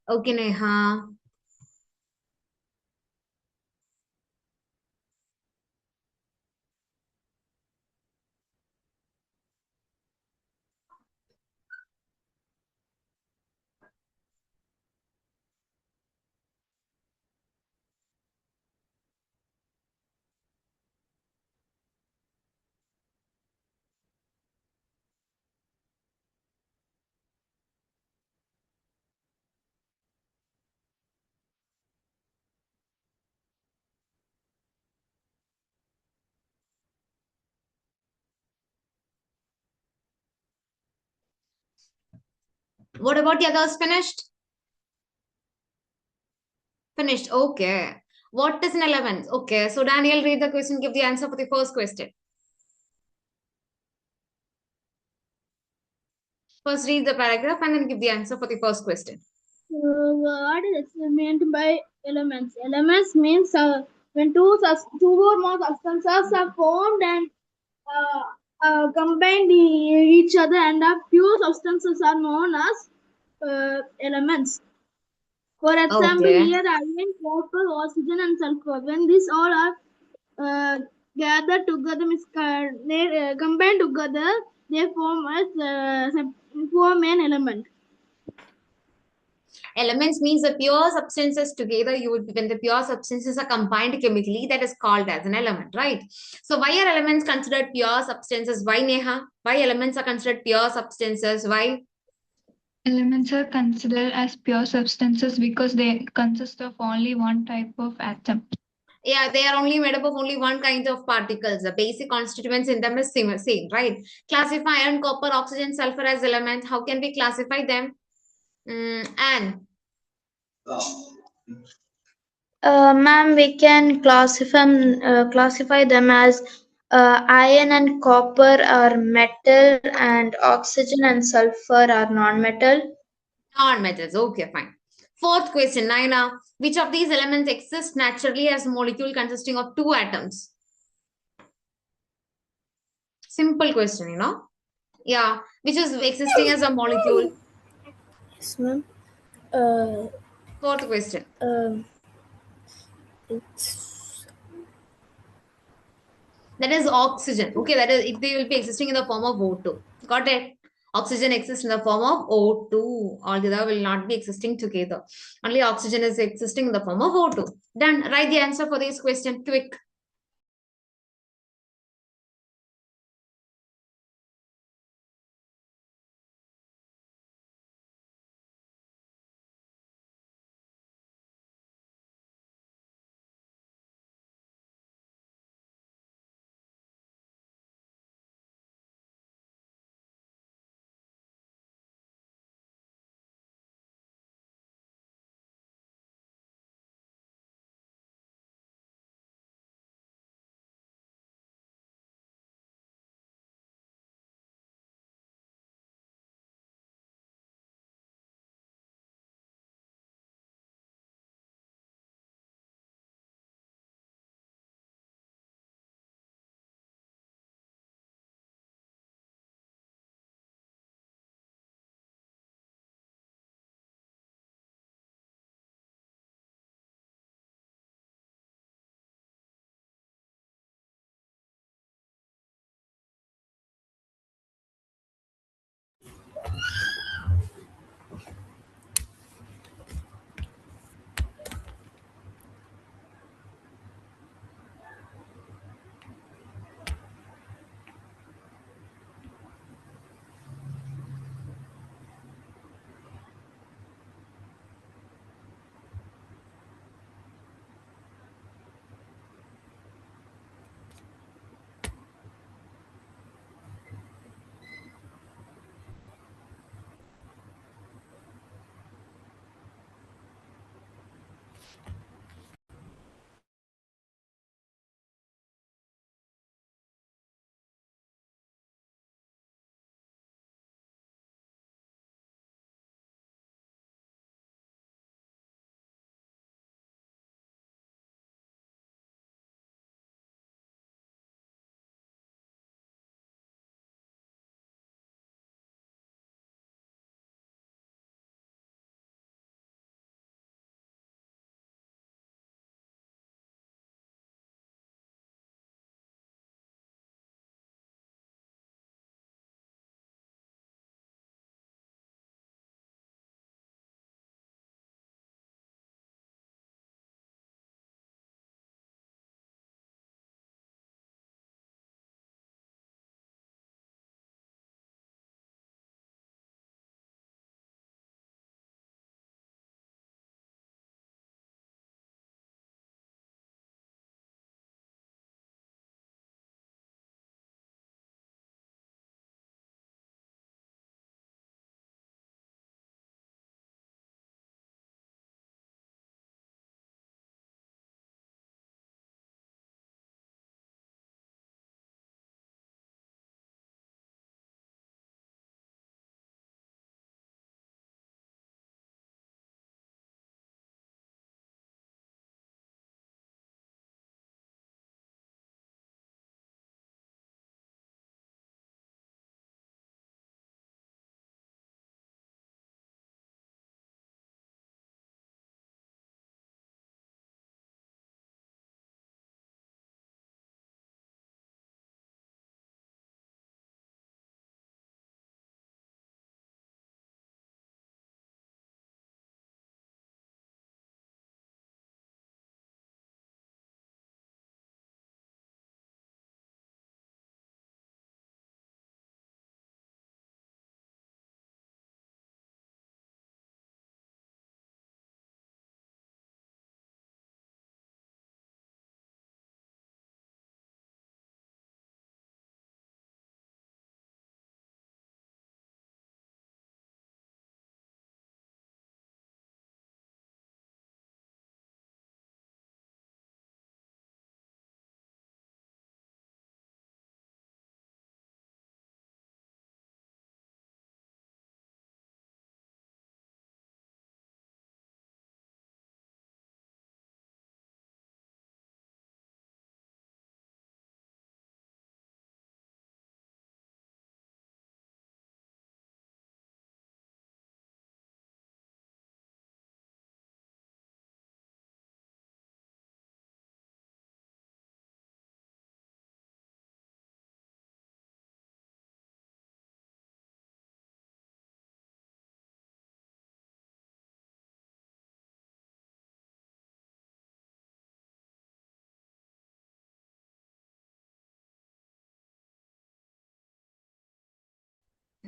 Okay, Neha. What about the others? Finished? Finished. Okay. What is an element? Okay. So Daniel, read the question. Give the answer for the first question. First, read the paragraph and then give the answer for the first question. What is meant by elements? Elements means when two or more substances are formed and combined each other, and the pure substances are known as elements. For example, Okay. here iron, copper, oxygen, and sulfur. When these all are gathered together, combined together, they form an element. Elements means the pure substances together. You would when the pure substances are combined chemically, that is called as an element, right? So why are elements considered pure substances? Why, Neha? Why elements are considered pure substances? Why? Elements are considered as pure substances because they consist of only one type of atom. Yeah, they are only made up of only one kind of particles. The basic constituents in them is same, right? Classify iron, copper, oxygen, sulfur as elements. How can we classify them? And Ma'am, we can classify them as iron and copper are metal, and oxygen and sulfur are non-metal. non-metals. Okay, fine. Fourth question, Naina. Which of these elements exist naturally as a molecule consisting of two atoms? Simple question, Yeah, which is existing as a molecule. Yes, ma'am. Uh, Fourth question. um, it's That is oxygen. Okay, that is they will be existing in the form of O2. Got it? Oxygen exists in the form of O2. All the other will not be existing together. Only oxygen is existing in the form of O2. Done. Write the answer for this question. Quick.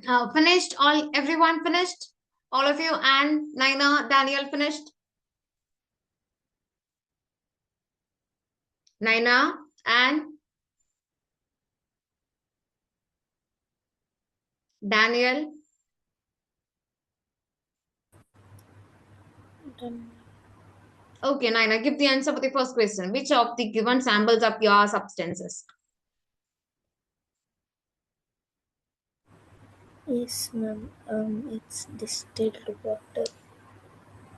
Finished? Everyone finished? All of you? And Naina, Daniel finished? Naina and Daniel. Done. Okay, Naina, give the answer for the first question. Which of the given samples are pure substances? Yes, ma'am. It's distilled water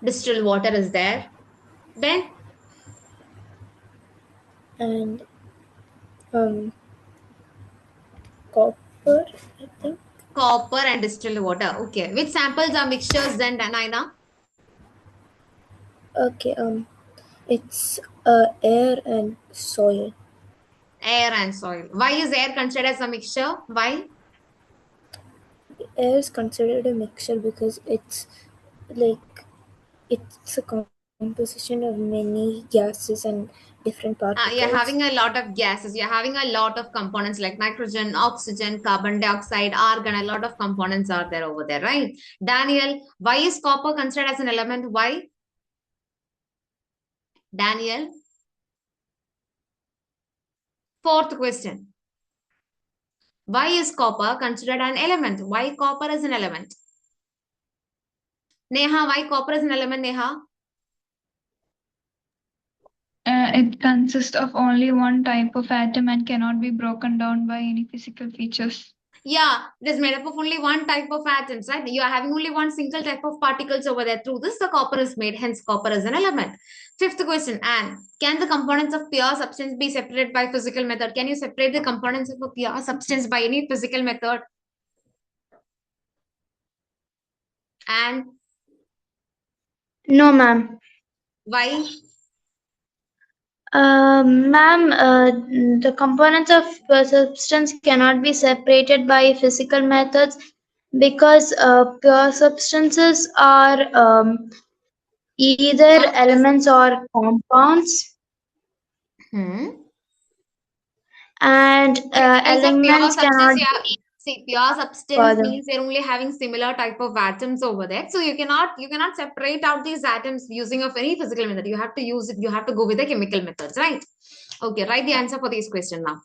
Distilled water is there. Then and copper, I think. copper and distilled water. Okay. Which samples are mixtures then, Naina? Okay. It's air and soil. Air and soil. Why is air considered as a mixture? Why? Air is considered a mixture because like it's a composition of many gases and different You're particles. having a lot of gases. You're having a lot of components like nitrogen, oxygen, carbon dioxide, argon. A lot of components are there over there, right? Daniel, why is copper considered as an element? Why? Daniel, fourth question. Why is copper considered an element? Why copper is an element? Neha, why copper is an element, Neha? It consists of only one type of atom and cannot be broken down by any physical features. Yeah, it is made up of only one type of atoms, right? You are having only one single type of particles over there. Through this, the copper is made. Hence, copper is an element. Fifth question, Anne. Can the components of pure substance be separated by physical method? Can you separate the components of a pure substance by any physical method? And No, ma'am. why? Ma'am, the components of a substance cannot be separated by physical methods because pure substances are either Not elements or compounds, Hmm. and In case of pure elements substance, cannot yeah. be See, pure substance further. means they're only having similar type of atoms over there. So you cannot separate out these atoms using of any physical method. You have to use it. You have to go with the chemical methods, right? Okay, write the answer for this question now.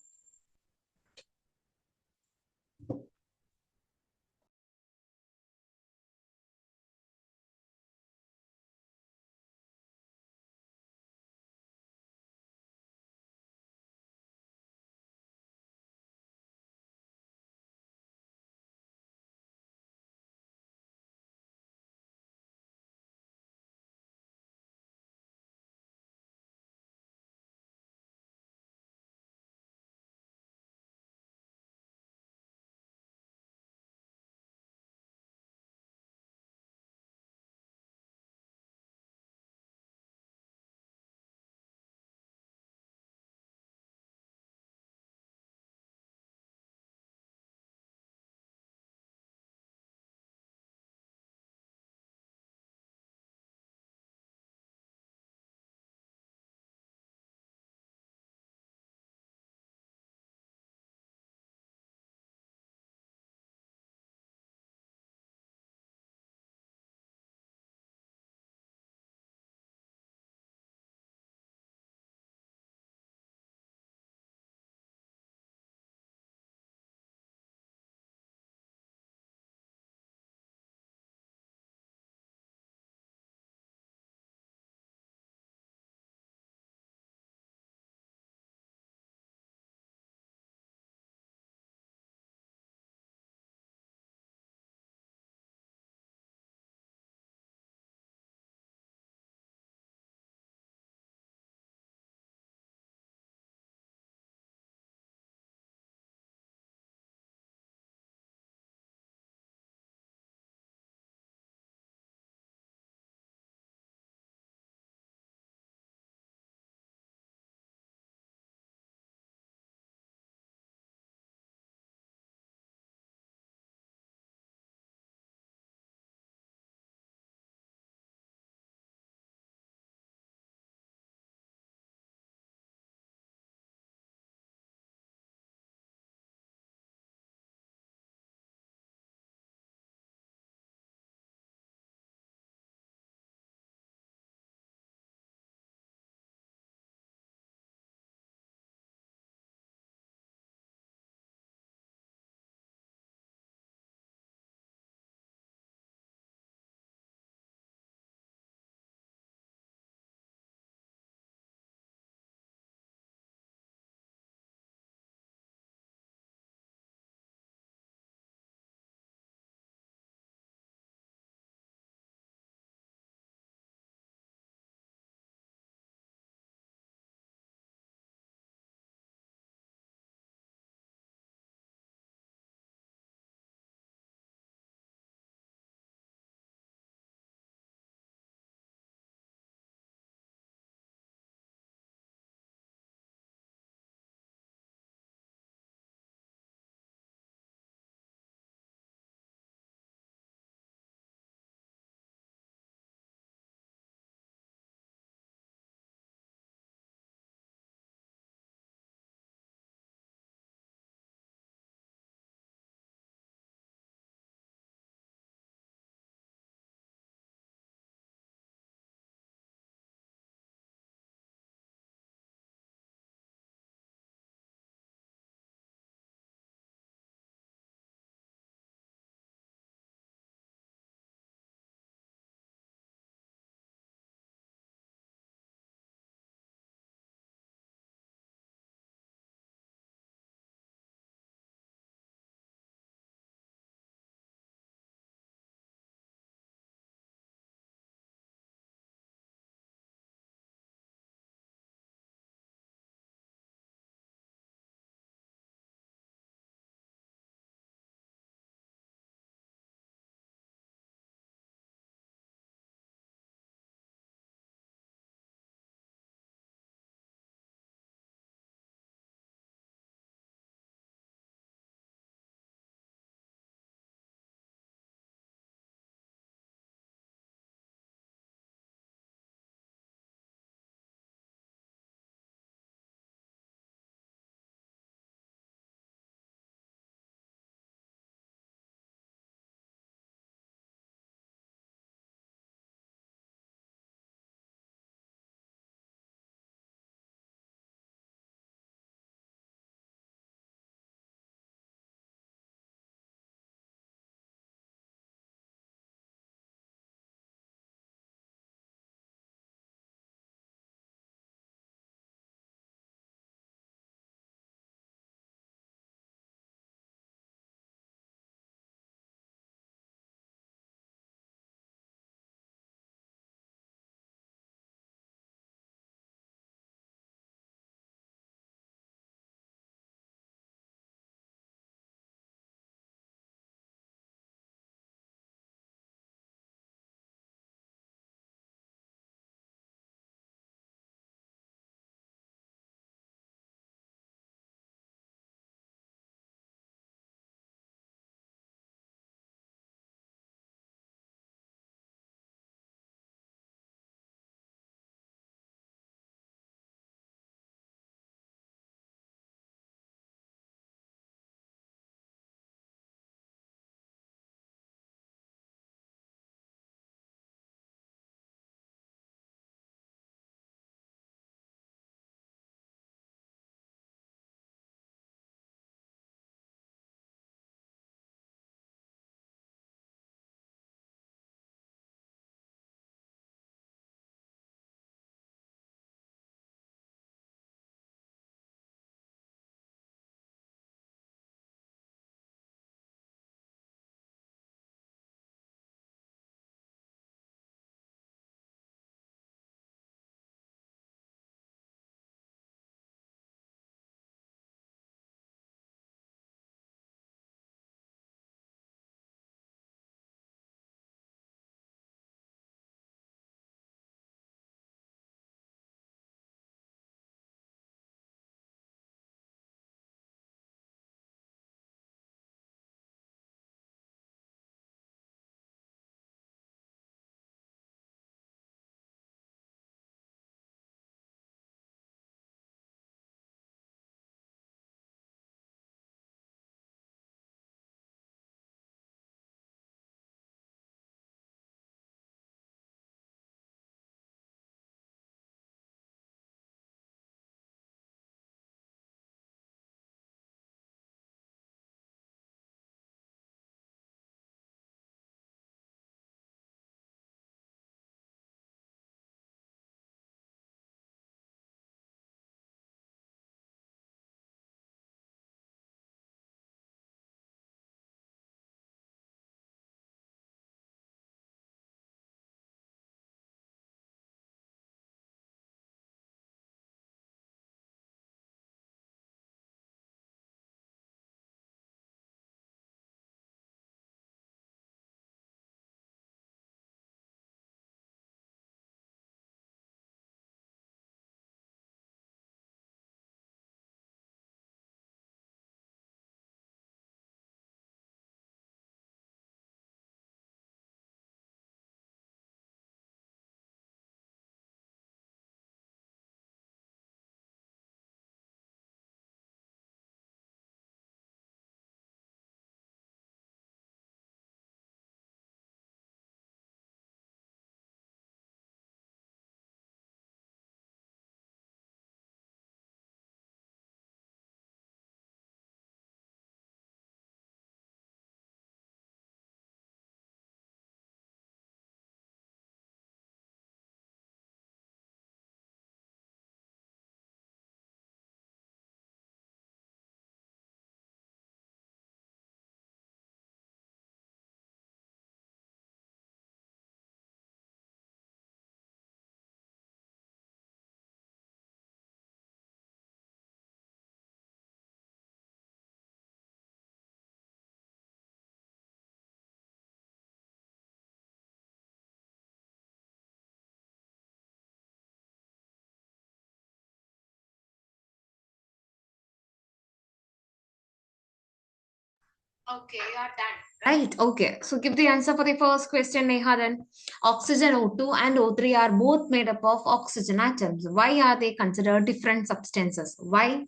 Okay, you are done. Right. Okay. So give the answer for the first question, Neha. Then oxygen O2 and O3 are both made up of oxygen atoms. Why are they considered different substances? Why?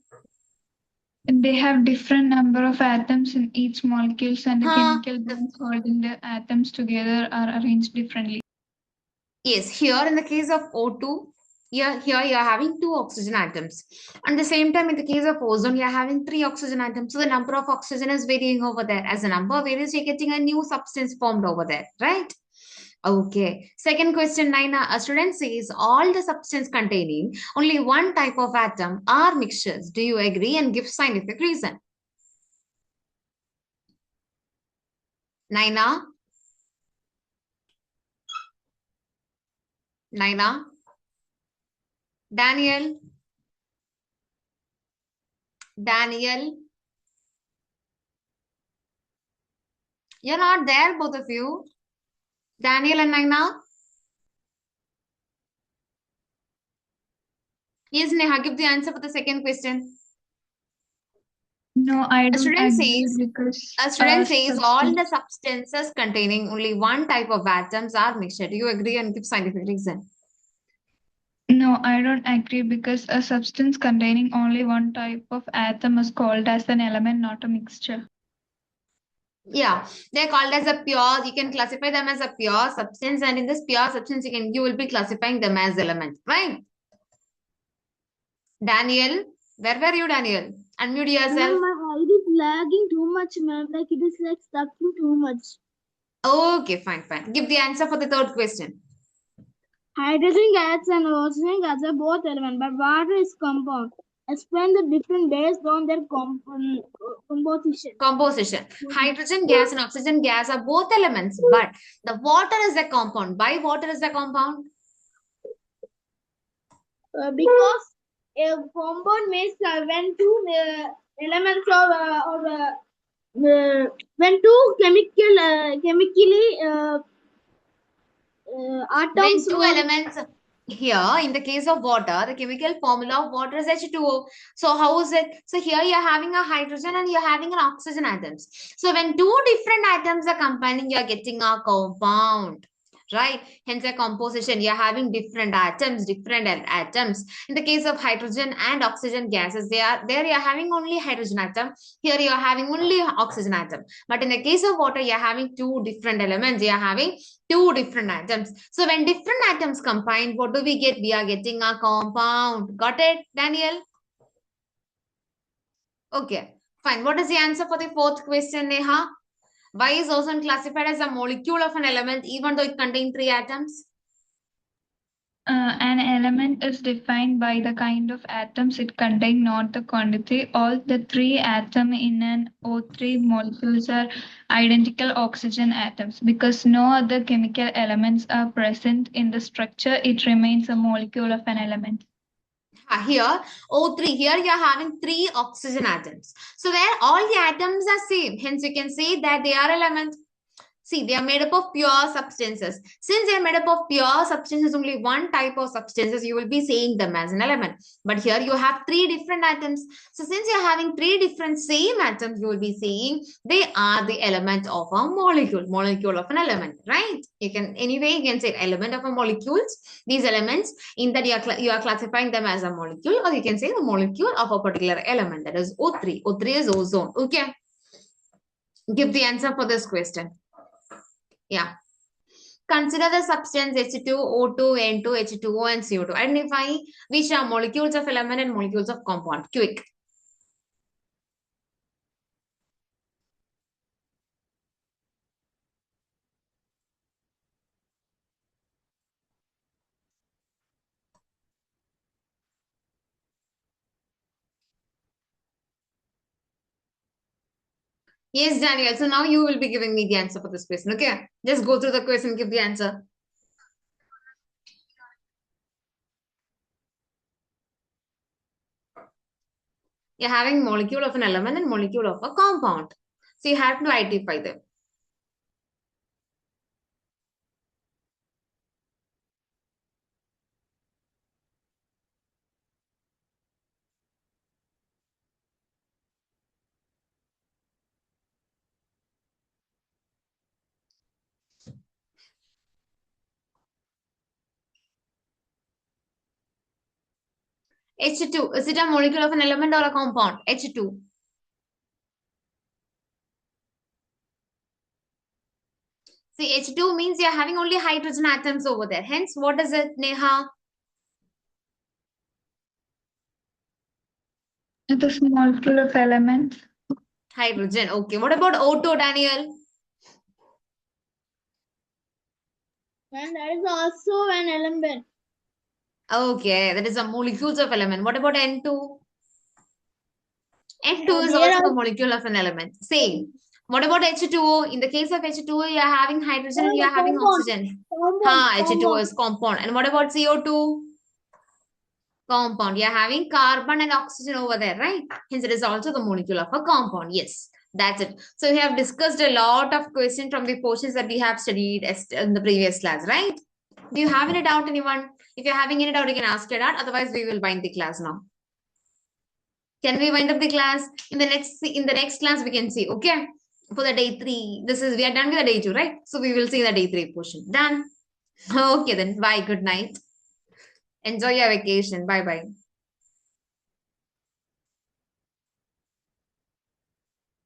They have different number of atoms in each molecules, and the Huh? chemical bonds holding the atoms together are arranged differently. Yes, here in the case of O2, here you are having two oxygen atoms. And the same time, in the case of ozone, you are having three oxygen atoms. So the number of oxygen is varying over there. As the number varies, you're getting a new substance formed over there, right? Okay. Second question, Naina. A student says all the substance containing only one type of atom are mixtures. Do you agree and give scientific reason? Naina? Naina? Daniel? Daniel? You're not there, both of you. Daniel and Naina? Yes, Neha, give the answer for the second question. No, I A don't student agree says because a student says all substance. the substances containing only one type of atoms are mixture. Do you agree and give scientific reason? No, I don't agree because a substance containing only one type of atom is called as an element, not a mixture. Yeah, they're called as a pure. You can classify them as a pure substance, and in this pure substance, you will be classifying them as element, right? Daniel, where were you, Daniel? Unmute yourself. Ma'am, my it is lagging too much, ma'am. Like it is like stuck too much. Okay, fine, fine. Give the answer for the third question. Hydrogen gas and oxygen gas are both elements, but water is compound. Explain the difference based on their composition. Composition. Hydrogen gas and oxygen gas are both elements, but the water is a compound. Why water is a compound? Because a compound means when two elements when two chemically When atoms two elements here, in the case of water, the chemical formula of water is H2O. So how is it? So here you're having a hydrogen and you're having an oxygen atoms. So when two different atoms are combining, you're getting a compound. Right? Hence a composition. You're having different atoms, atoms. In the case of hydrogen and oxygen gases, they are there you're having only hydrogen atom. Here you're having only oxygen atom. But in the case of water, you're having two different elements. You're having two different atoms. So when different atoms combine, what do we get? We are getting a compound. Got it, Daniel? Okay, fine. What is the answer for the fourth question, Neha? Why is ozone classified as a molecule of an element even though it contains three atoms? An element is defined by the kind of atoms it contains, not the quantity. All the three atoms in an O3 molecules are identical oxygen atoms. Because no other chemical elements are present in the structure, it remains a molecule of an element. Here, O3, here you are having three oxygen atoms. So where all the atoms are same. Hence, you can say that they are elements. See, they are made up of pure substances. Since they are made up of pure substances, only one type of substances, you will be saying them as an element. But here you have three different atoms. So since you are having three different same atoms, you will be saying they are the element of a molecule of an element, right? You can, anyway, you can say element of a molecules. These elements, in that you are classifying them as a molecule, or you can say the molecule of a particular element, that is O3. O3 is ozone, okay? Give the answer for this question. Yeah. Consider the substance H2, O2, N2, H2O, and CO2. Identify which are molecules of element and molecules of compound. Quick. Yes, Daniel. So now you will be giving me the answer for this question. Okay. Just go through the question, give the answer. You're having molecule of an element and molecule of a compound. So you have to identify them. H2, is it a molecule of an element or a compound? H2. See, H2 means you're having only hydrogen atoms over there. Hence, what is it, Neha? It is molecule of elements. Hydrogen. Okay. What about O2, Daniel? And that is also an element. Okay, that is a molecules of element. What about N2? N2 is There also are the molecule of an element. Same. What about H2O? In the case of H2O, you are having hydrogen and you are having compound. oxygen. Compound. H2O is compound. And what about CO2? Compound. You are having carbon and oxygen over there, right? Hence, it is also the molecule of a compound. Yes, that's it. So we have discussed a lot of questions from the portions that we have studied in the previous class, right? Do you have any doubt, anyone? If you're having any doubt, you can ask your dad. Otherwise, we will wind the class now. Can we wind up the class? In the next class, we can see, okay? For the day 3, we are done with the day 2, right? So we will see the day 3 portion. Done. Okay then. Bye. Good night. Enjoy your vacation. Bye bye.